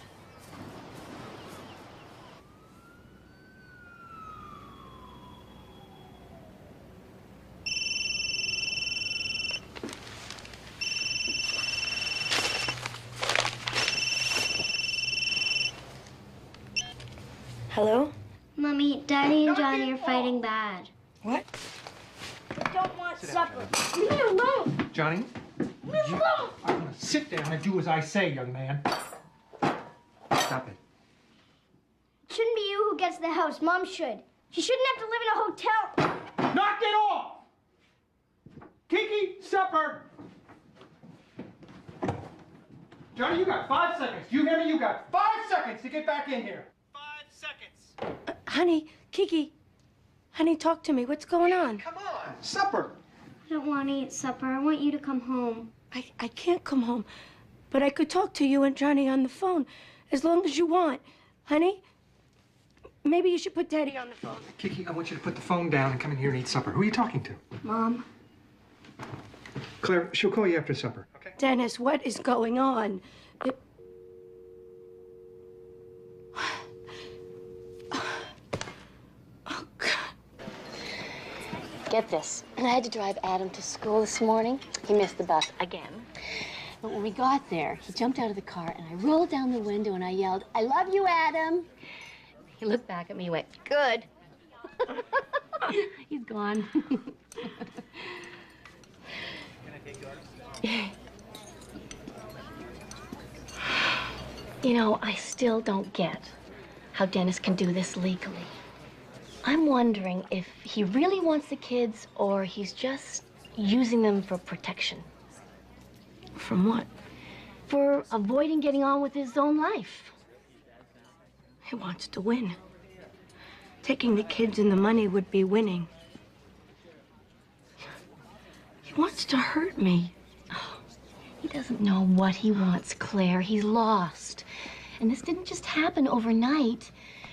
Hello? Mommy, Daddy and Johnny are fighting bad. What? I don't want supper. Leave me alone! Johnny? Leave me alone! I'm gonna sit down and do as I say, young man. Stop it. It shouldn't be you who gets the house. Mom should. She shouldn't have to live in a hotel. Knock it off! Kiki, supper! Johnny, you got 5 seconds. Do you hear me? You got 5 seconds to get back in here. 5 seconds. Honey, Kiki. Honey, talk to me. What's going on? Come on, supper. I don't want to eat supper. I want you to come home. I can't come home, but I could talk to you and Johnny on the phone as long as you want. Honey, maybe you should put Daddy on the phone. Kiki, I want you to put the phone down and come in here and eat supper. Who are you talking to? Mom. Claire, she'll call you after supper. Okay. Dennis, what is going on? Get this. I had to drive Adam to school this morning. He missed the bus again. But when we got there, he jumped out of the car and I rolled down the window and I yelled, "I love you, Adam." He looked back at me and went, "Good." He's gone. You know, I still don't get how Dennis can do this legally. I'm wondering if he really wants the kids or he's just using them for protection. From what? For avoiding getting on with his own life. He wants to win. Taking the kids and the money would be winning. He wants to hurt me. Oh, he doesn't know what he wants, Claire. He's lost. And this didn't just happen overnight.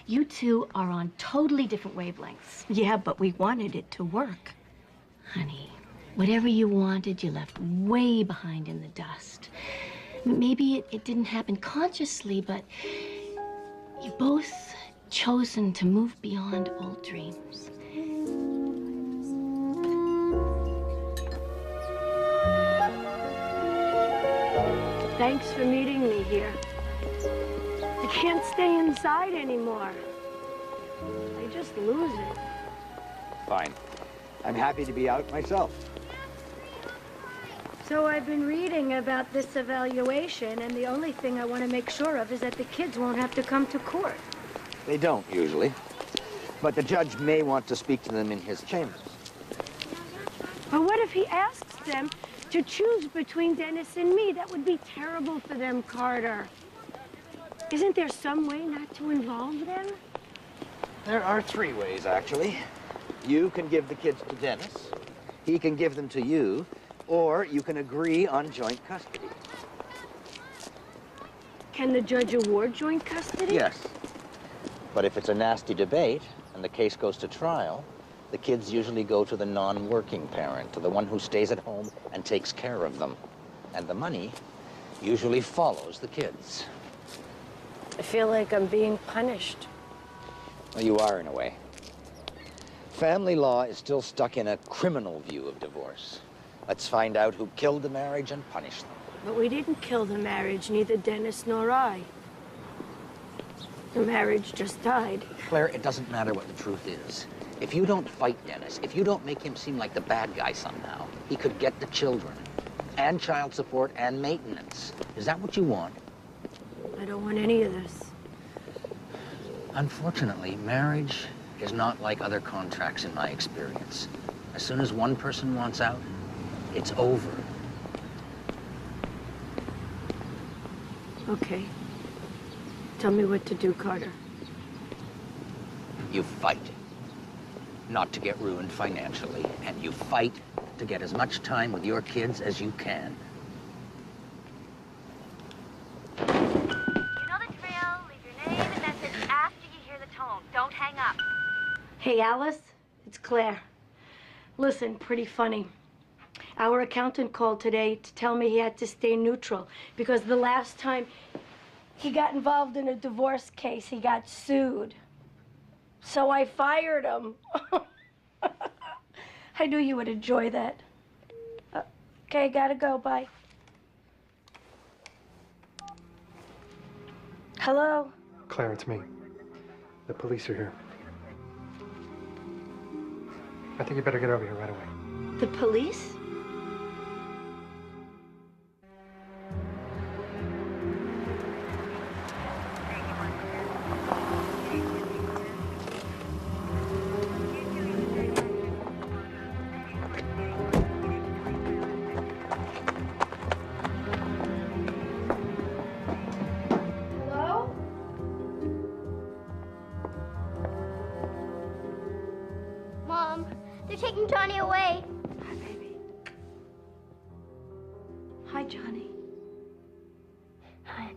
You two are on totally different wavelengths. Yeah, but we wanted it to work. Honey, whatever you wanted, you left way behind in the dust. Maybe it didn't happen consciously, but you both chosen to move beyond old dreams. Thanks for meeting me here. I can't stay inside anymore. I just lose it. Fine. I'm happy to be out myself. So I've been reading about this evaluation, and the only thing I want to make sure of is that the kids won't have to come to court. They don't usually, but the judge may want to speak to them in his chambers. But what if he asks them to choose between Dennis and me? That would be terrible for them, Carter. Isn't there some way not to involve them? There are 3 ways, actually. You can give the kids to Dennis, he can give them to you, or you can agree on joint custody. Can the judge award joint custody? Yes. But if it's a nasty debate and the case goes to trial, the kids usually go to the non-working parent, to the one who stays at home and takes care of them. And the money usually follows the kids. I feel like I'm being punished. Well, you are in a way. Family law is still stuck in a criminal view of divorce. Let's find out who killed the marriage and punish them. But we didn't kill the marriage, neither Dennis nor I. The marriage just died. Claire, it doesn't matter what the truth is. If you don't fight Dennis, if you don't make him seem like the bad guy somehow, he could get the children, and child support, and maintenance. Is that what you want? I don't want any of this. Unfortunately, marriage is not like other contracts in my experience. As soon as one person wants out, it's over. Okay. Tell me what to do, Carter. You fight, not to get ruined financially, and you fight to get as much time with your kids as you can. You know the drill. Leave your name and message after you hear the tone. Don't hang up. Hey, Alice, it's Claire. Listen, pretty funny. Our accountant called today to tell me he had to stay neutral because the last time he got involved in a divorce case, he got sued. So I fired him. I knew you would enjoy that. Okay, gotta go, bye. Hello? Claire, it's me. The police are here. I think you better get over here right away. The police? Hello? Mom, they're taking Johnny away. Hi, Johnny. Hi.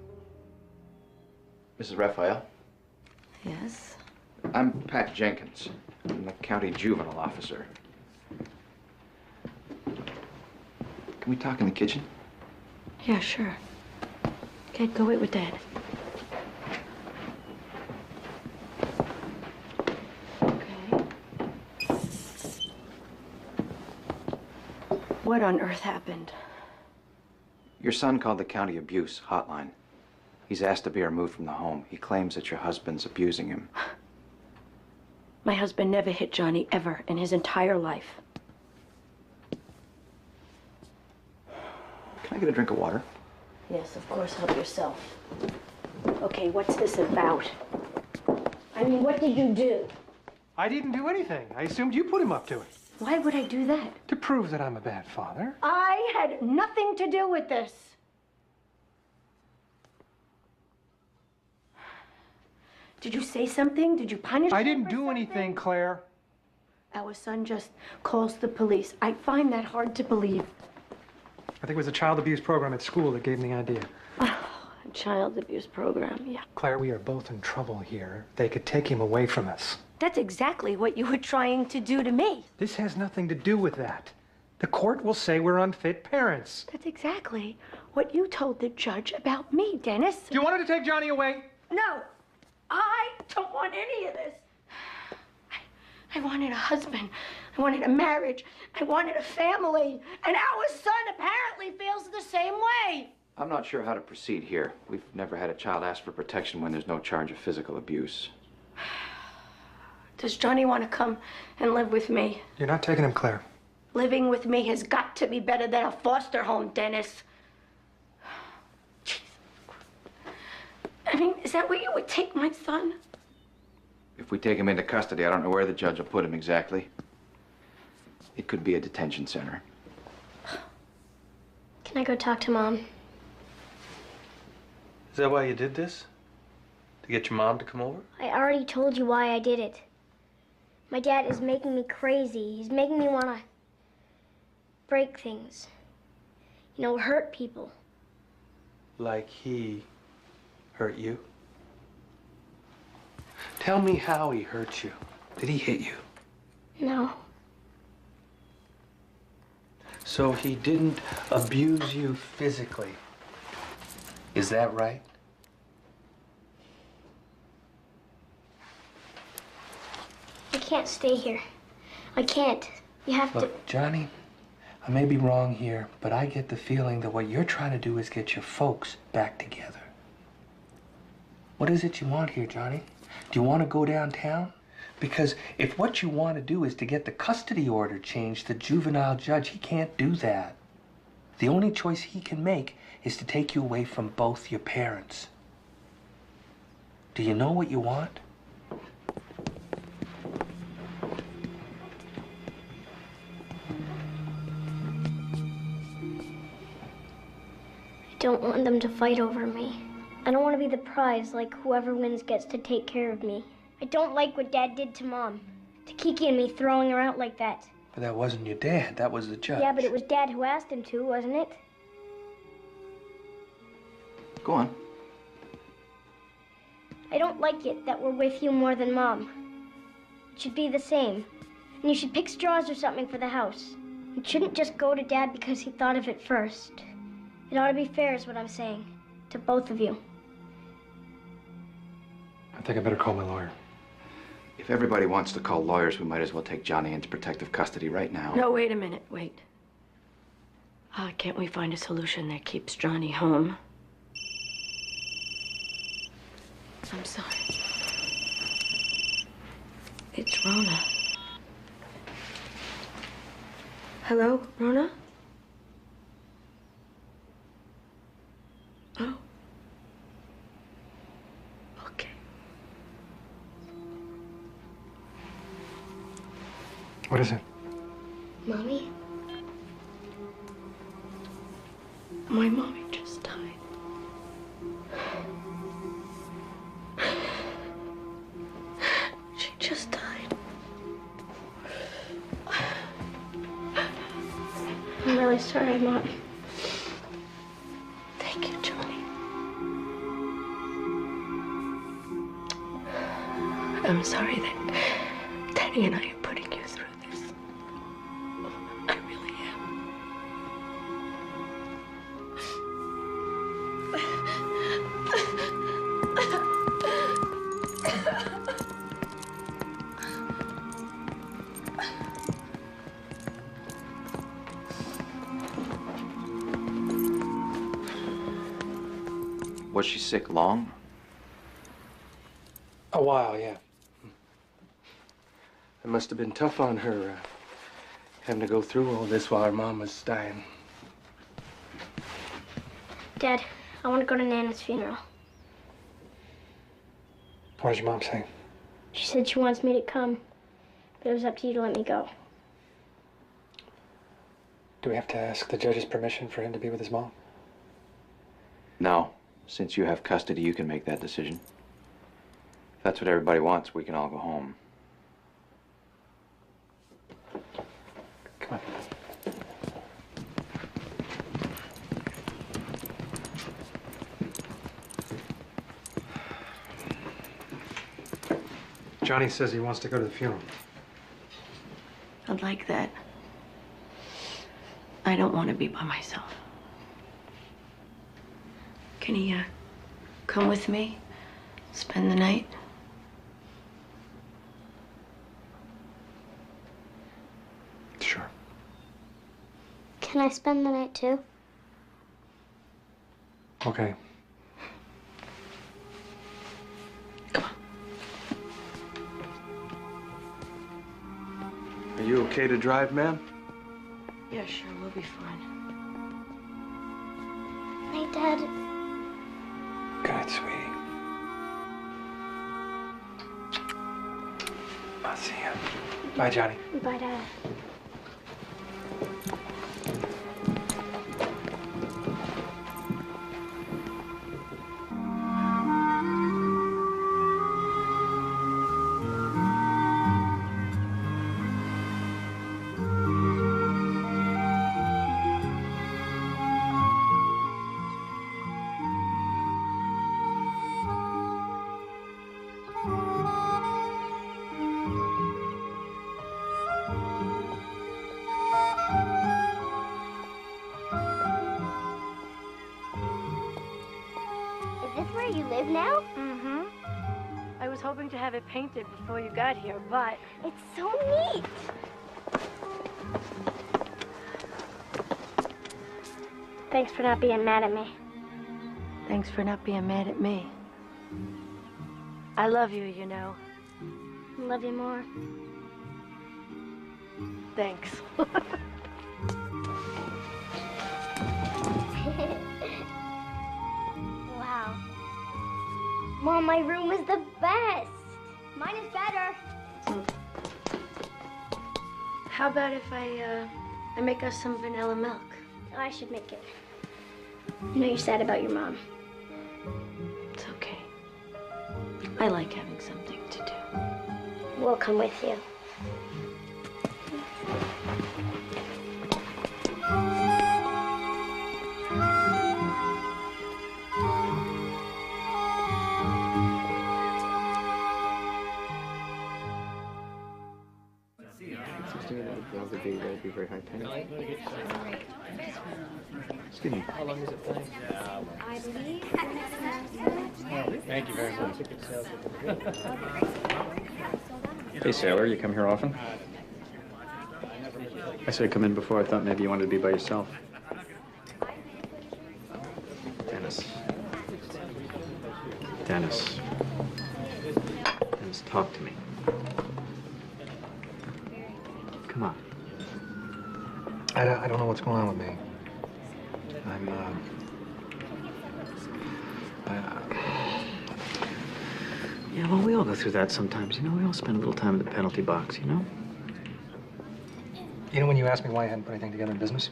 Mrs. Raphael, Yes? I'm Pat Jenkins. I'm the county juvenile officer. Can we talk in the kitchen? Yeah, sure. Okay, go wait with Dad. What on earth happened? Your son called the county abuse hotline. He's asked to be removed from the home. He claims that your husband's abusing him. My husband never hit Johnny ever in his entire life. Can I get a drink of water? Yes, of course, help yourself. Okay, what's this about? I mean, what did you do? I didn't do anything. I assumed you put him up to it. Why would I do that? To prove that I'm a bad father. I had nothing to do with this. Did you say something? Did you punish I him didn't for do something? anything, Claire. Our son just calls the police. I find that hard to believe. I think it was a child abuse program at school that gave me the idea. A child abuse program, yeah. Claire, we are both in trouble here. They could take him away from us. That's exactly what you were trying to do to me. This has nothing to do with that. The court will say we're unfit parents. That's exactly what you told the judge about me, Dennis. Do you want her to take Johnny away? No, I don't want any of this. I wanted a husband. I wanted a marriage. I wanted a family. And our son apparently feels the same way. I'm not sure how to proceed here. We've never had a child ask for protection when there's no charge of physical abuse. Does Johnny want to come and live with me? You're not taking him, Claire. Living with me has got to be better than a foster home, Dennis. Jeez. I mean, is that where you would take my son? If we take him into custody, I don't know where the judge will put him exactly. It could be a detention center. Can I go talk to Mom? Is that why you did this? To get your mom to come over? I already told you why I did it. My dad is making me crazy. He's making me want to break things. You know, hurt people. Like he hurt you? Tell me how he hurt you. Did he hit you? No. So he didn't abuse you physically. Is that right? I can't stay here. I can't. You have to. Look, Johnny, I may be wrong here, but I get the feeling that what you're trying to do is get your folks back together. What is it you want here, Johnny? Do you want to go downtown? Because if what you want to do is to get the custody order changed, the juvenile judge, he can't do that. The only choice he can make is to take you away from both your parents. Do you know what you want? I don't want them to fight over me. I don't want to be the prize like whoever wins gets to take care of me. I don't like what Dad did to Mom. To Kiki and me throwing her out like that. But that wasn't your dad, that was the judge. Yeah, but it was Dad who asked him to, wasn't it? Go on. I don't like it that we're with you more than Mom. It should be the same. And you should pick straws or something for the house. It shouldn't just go to Dad because he thought of it first. It ought to be fair is what I'm saying. To both of you. I think I better call my lawyer. If everybody wants to call lawyers, we might as well take Johnny into protective custody right now. No, wait a minute, wait. Can't we find a solution that keeps Johnny home? I'm sorry. It's Rona. Hello, Rona? Oh. Okay. What is it? Mommy? My mommy just died. She just died. I'm really sorry, Mom. Thank you, Johnny. I'm sorry that Danny and I are putting you through this. I really am. Was she sick long? A while, yeah. It must have been tough on her, having to go through all this while her mom was dying. Dad, I want to go to Nana's funeral. What did your mom say? She said she wants me to come, but it was up to you to let me go. Do we have to ask the judge's permission for him to be with his mom? No. Since you have custody, you can make that decision. If that's what everybody wants, we can all go home. Come on. Johnny says he wants to go to the funeral. I'd like that. I don't want to be by myself. Can he, come with me? Spend the night? Sure. Can I spend the night too? Okay. Are you okay to drive, ma'am? Yeah, sure, we'll be fine. Night, Dad. Good, sweetie. I'll see you. Bye, Johnny. Bye, Dad. Where you live now? Mm-hmm. I was hoping to have it painted before you got here, but... It's so neat. Thanks for not being mad at me. Thanks for not being mad at me. I love you, you know. Love you more. Thanks. Wow. Mom, my room is the best. Mine is better. How about if I make us some vanilla milk? I should make it. I know you're sad about your mom. It's okay. I like having something to do. We'll come with you. That'd be very high paying. Excuse me. How long is it playing? I believe. Thank you very much. Hey, sailor, you come here often? I said come in before. I thought maybe you wanted to be by yourself. Dennis. Dennis. Dennis, talk to me. Come on. I don't know what's going on with me. Yeah, well, we all go through that sometimes, you know? We all spend a little time in the penalty box, you know? You know when you asked me why I hadn't put anything together in business?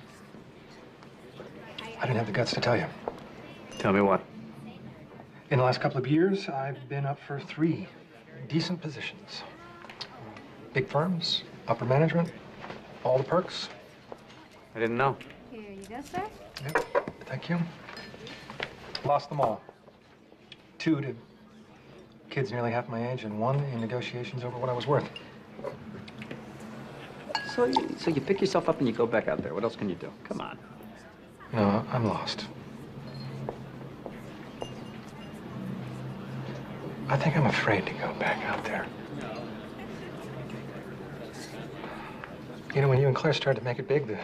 I didn't have the guts to tell you. Tell me what? In the last couple of years, I've been up for 3 decent positions. Big firms, upper management, all the perks. I didn't know. Here you go, sir. Yep, thank you. Lost them all. 2 to kids nearly half my age, and 1 in negotiations over what I was worth. So you pick yourself up and you go back out there. What else can you do? Come on. No, I'm lost. I think I'm afraid to go back out there. You know, when you and Claire started to make it big, the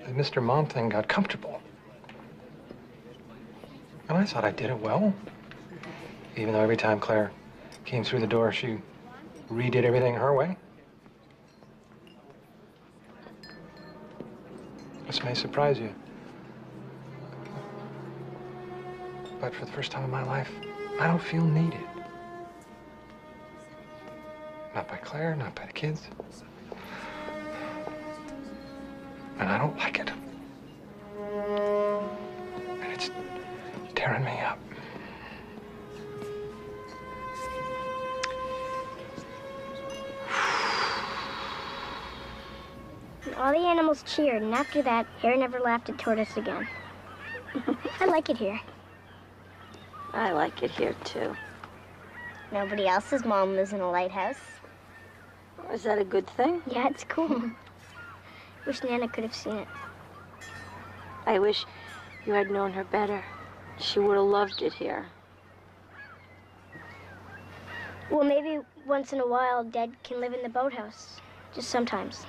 Mr. Mom thing got comfortable. And I thought I did it well. Even though every time Claire came through the door, she redid everything her way. This may surprise you. But for the first time in my life, I don't feel needed. Not by Claire, not by the kids. And I don't like it. And it's tearing me up. And all the animals cheered, and after that, Hare never laughed at Tortoise again. I like it here. I like it here, too. Nobody else's mom lives in a lighthouse. Is that a good thing? Yeah, it's cool. Wish Nana could have seen it. I wish you had known her better. She would have loved it here. Well, maybe once in a while, Dad can live in the boathouse. Just sometimes.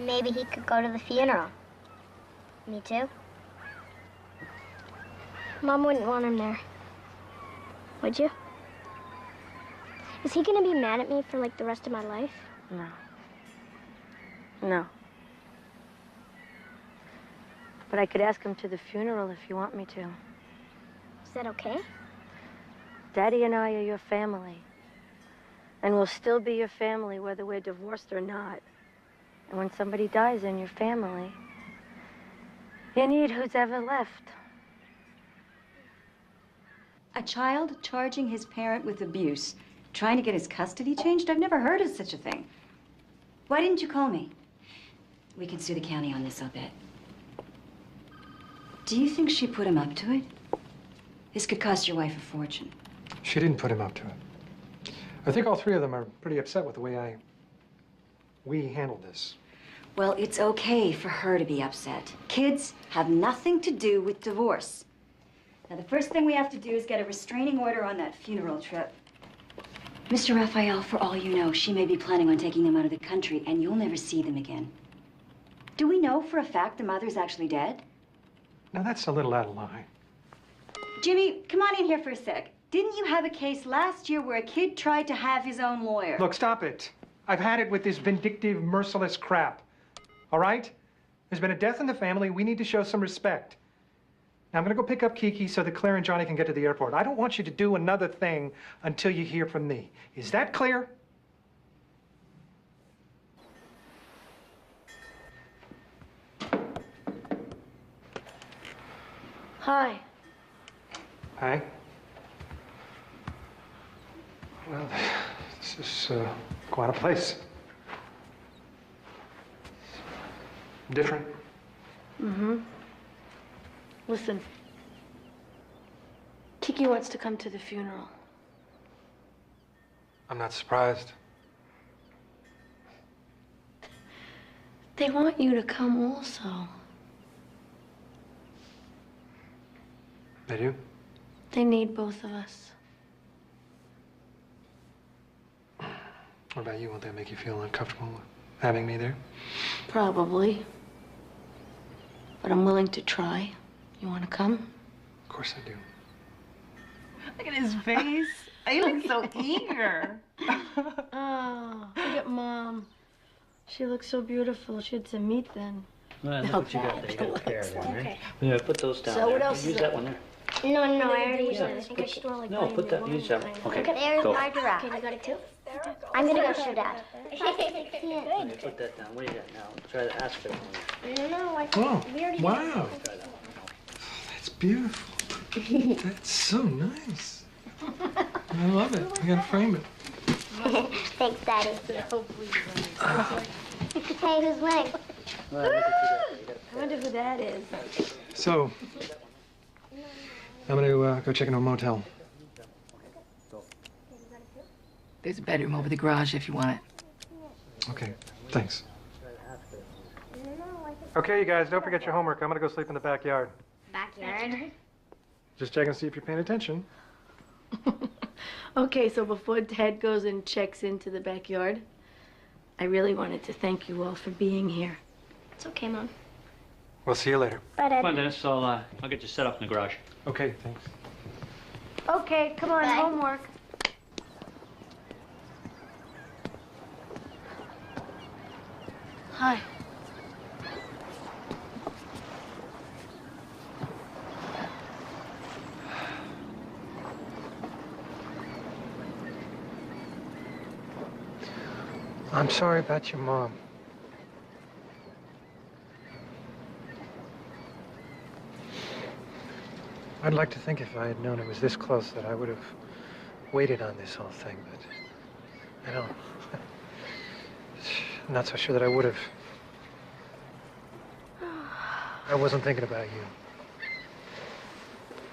Maybe he could go to the funeral. Me too. Mom wouldn't want him there. Would you? Is he gonna be mad at me for like the rest of my life? No. No. But I could ask him to the funeral if you want me to. Is that okay? Daddy and I are your family. And we'll still be your family whether we're divorced or not. And when somebody dies in your family, you need who's ever left. A child charging his parent with abuse, trying to get his custody changed? I've never heard of such a thing. Why didn't you call me? We can sue the county on this, I'll bet. Do you think she put him up to it? This could cost your wife a fortune. She didn't put him up to it. I think all 3 of them are pretty upset with the way we handled this. Well, it's okay for her to be upset. Kids have nothing to do with divorce. Now, the first thing we have to do is get a restraining order on that funeral trip. Mr. Raphael, for all you know, she may be planning on taking them out of the country, and you'll never see them again. Do we know for a fact the mother's actually dead? Now, that's a little out of line. Jimmy, come on in here for a sec. Didn't you have a case last year where a kid tried to have his own lawyer? Look, stop it. I've had it with this vindictive, merciless crap. All right? There's been a death in the family. We need to show some respect. Now, I'm going to go pick up Kiki so that Claire and Johnny can get to the airport. I don't want you to do another thing until you hear from me. Is that clear? Hi. Hi. Well, this is quite a place. Different. Mm-hmm. Listen, Kiki wants to come to the funeral. I'm not surprised. They want you to come also. They do? They need both of us. What about you? Won't that make you feel uncomfortable having me there? Probably. But I'm willing to try. You want to come? Of course I do. Look at his face. He looks so eager. Oh, look at Mom. she looks so beautiful. She had some meat then. Well, look what you got there. You got a pair of them, right? Yeah, put those down So there. what else Use is that that? one there. No, I already used Yeah, it. I think I should. No, put that, use that one. Okay, There's go. my giraffe. Okay, you got it too? I'm gonna go show Dad. Okay, put that down. What do you got now? Try to ask for it. No, I Oh, we already wow. Try that one. That's beautiful. That's so nice. I love it. You gotta frame it. Thanks, Daddy. Hey, who's winning? Well, look what you got there. I wonder who that is. So, I'm gonna go check into a motel. There's a bedroom over the garage if you want it. Okay, thanks. Okay, you guys, don't forget your homework. I'm gonna go sleep in the backyard. Backyard? Just checking to see if you're paying attention. Okay, so before Dad goes and checks into the backyard, I really wanted to thank you all for being here. It's okay, Mom. We'll see you later. Bye, Dad. Come on, Dennis. I'll get you set up in the garage. Okay, thanks. Okay, come on, homework. Hi. I'm sorry about your mom. I'd like to think if I had known it was this close that I would have waited on this whole thing, but I don't. I'm not so sure that I would have. I wasn't thinking about you.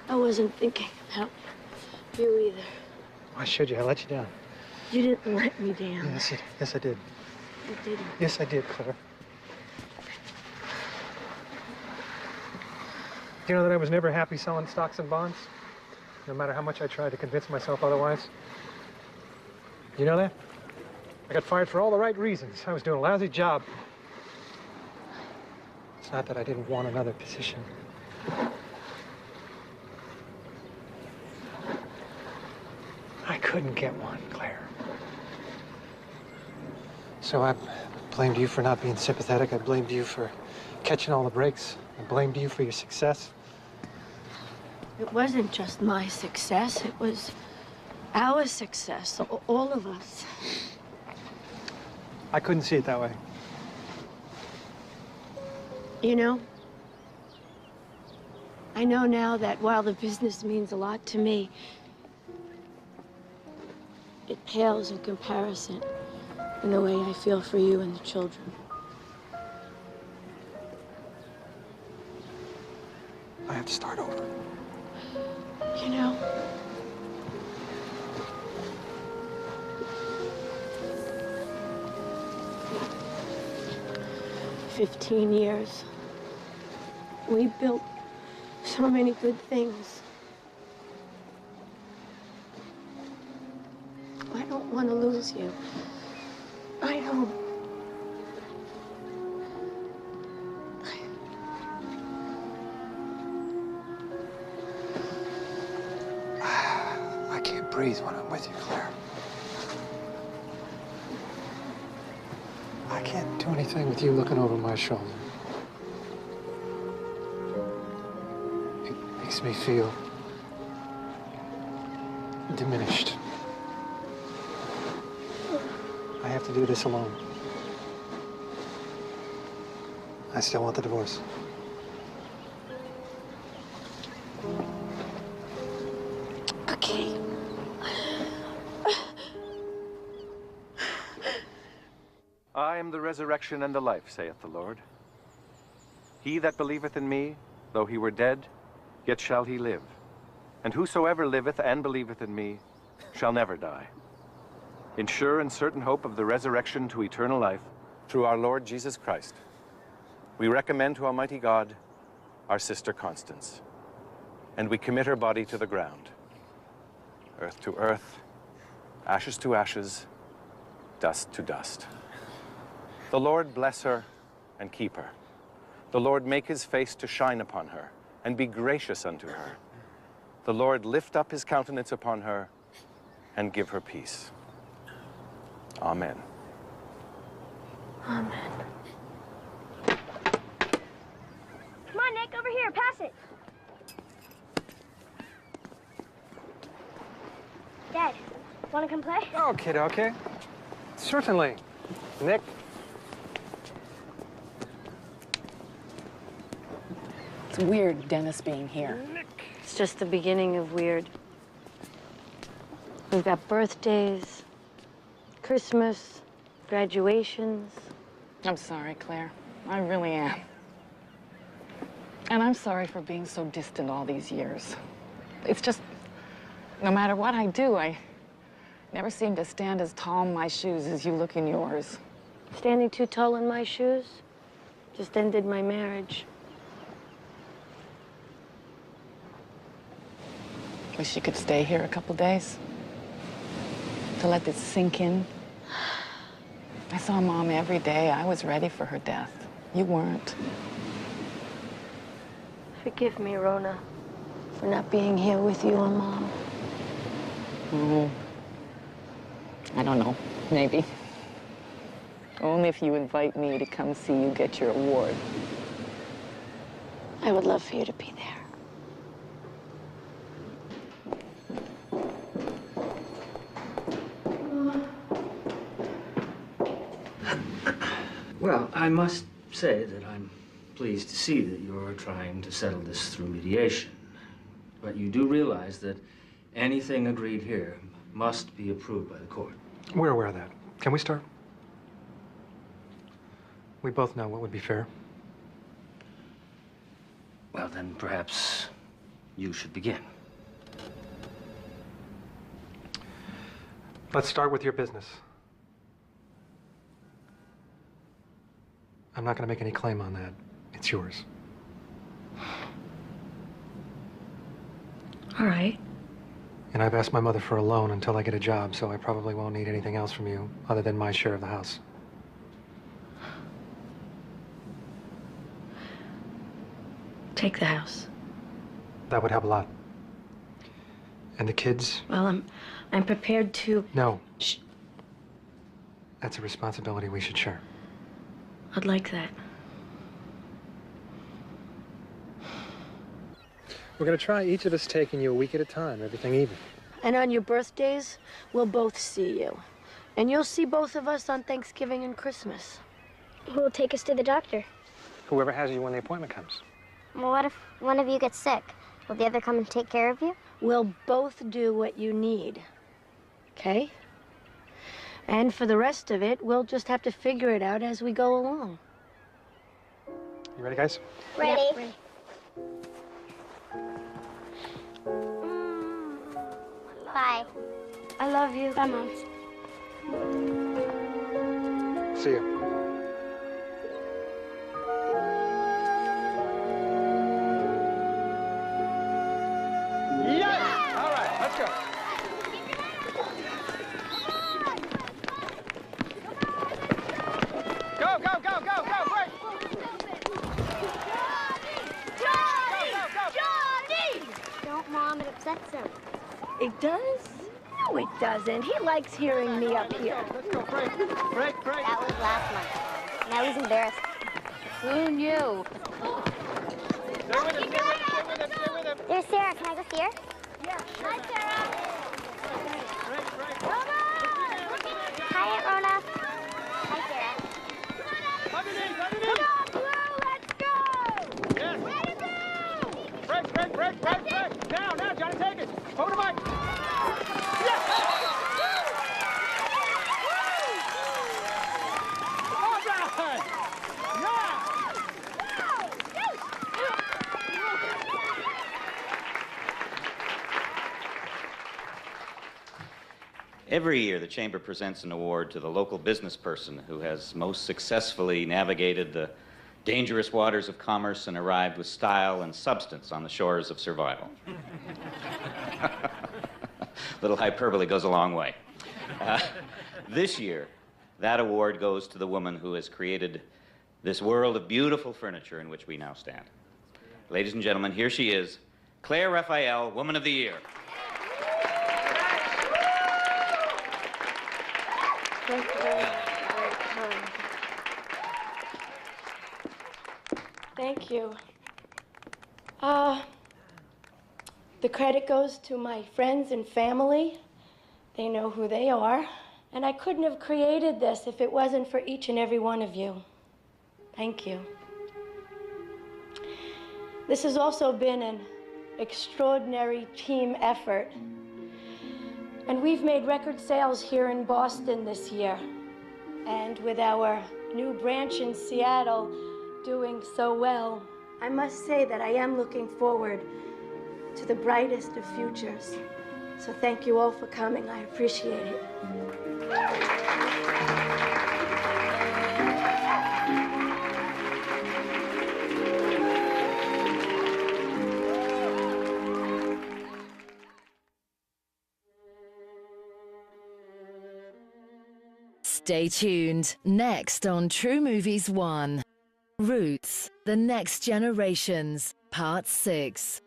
I wasn't thinking about you either. Why should you? I let you down. You didn't let me down. Yes, I did. You didn't. Yes, I did, Claire. Do you know that I was never happy selling stocks and bonds? No matter how much I tried to convince myself otherwise. You know that? I got fired for all the right reasons. I was doing a lousy job. It's not that I didn't want another position. I couldn't get one, Claire. So I blamed you for not being sympathetic. I blamed you for catching all the breaks. I blamed you for your success. It wasn't just my success, it was our success, all of us. I couldn't see it that way. You know, I know now that while the business means a lot to me, it pales in comparison in the way I feel for you and the children. I have to start over. You know, 15 years, we built so many good things. I don't want to lose you. I don't. I can't breathe when I'm with you, Claire. I can't do anything with you looking over my shoulder. It makes me feel diminished. I have to do this alone. I still want the divorce. Okay. I am the resurrection and the life, saith the Lord. He that believeth in me, though he were dead, yet shall he live. And whosoever liveth and believeth in me shall never die. In sure and certain hope of the resurrection to eternal life, through our Lord Jesus Christ, we recommend to Almighty God our sister Constance, and we commit her body to the ground, earth to earth, ashes to ashes, dust to dust. The Lord bless her and keep her. The Lord make his face to shine upon her and be gracious unto her. The Lord lift up his countenance upon her and give her peace. Amen. Amen. Come on, Nick, over here, pass it. Dad, want to come play? Oh, kid, okay. Certainly. Nick? It's weird, Dennis being here. It's just the beginning of weird. We've got birthdays, Christmas, graduations. I'm sorry, Claire. I really am. And I'm sorry for being so distant all these years. It's just, no matter what I do, I never seem to stand as tall in my shoes as you look in yours. Standing too tall in my shoes just ended my marriage. Wish you could stay here a couple days to let this sink in. I saw Mom every day. I was ready for her death. You weren't. Forgive me, Rona, for not being here with you and Mom. I don't know. Maybe. Only if you invite me to come see you get your award. I would love for you to be there. Well, I must say that I'm pleased to see that you're trying to settle this through mediation. But you do realize that anything agreed here must be approved by the court. We're aware of that. Can we start? We both know what would be fair. Well, then perhaps you should begin. Let's start with your business. I'm not going to make any claim on that. It's yours. All right. And I've asked my mother for a loan until I get a job, so I probably won't need anything else from you other than my share of the house. Take the house. That would help a lot. And the kids? Well, I'm prepared to... No. Shh. That's a responsibility we should share. I'd like that. We're going to try each of us taking you a week at a time, everything even. And on your birthdays, we'll both see you. And you'll see both of us on Thanksgiving and Christmas. Who will take us to the doctor? Whoever has you when the appointment comes. Well, what if one of you gets sick? Will the other come and take care of you? We'll both do what you need, okay? And for the rest of it, we'll just have to figure it out as we go along. You ready, guys? Ready. Yep, ready. Bye. I love you. Bye, Mom. See you. Yeah! All right, let's go. Go, go, go, go, go, break! Johnny! Don't, Mom. It upsets him. It does? No, it doesn't. He likes hearing me up here. Let's go, break, break, break. That was last month. Now he's embarrassed. Who knew? Stay with him, stay with him, stay with him, stay with him. There's Sarah. Can I go see her? Yeah, sure. Hi, Sarah. Break, break. Hi, Aunt Rona. Hi, Sarah. Underneath, underneath. Come on, Blue, let's go! Yes. Ready, Blue! Break, break, break, break, break. Now, now, Johnny, take it. Over to Mike. Yes! All right! Yeah! Every year, the Chamber presents an award to the local business person who has most successfully navigated the dangerous waters of commerce and arrived with style and substance on the shores of survival. Little hyperbole goes a long way. This year, that award goes to the woman who has created this world of beautiful furniture in which we now stand. Ladies and gentlemen, here she is, Claire Raphael, Woman of the Year. Thank you very kind. Thank you. The credit goes to my friends and family. They know who they are. And I couldn't have created this if it wasn't for each and every one of you. Thank you. This has also been an extraordinary team effort. And we've made record sales here in Boston this year. And with our new branch in Seattle doing so well, I must say that I am looking forward to the brightest of futures. So thank you all for coming. I appreciate it. Stay tuned. Next on True Movies 1. Roots, The Next Generations, Part 6.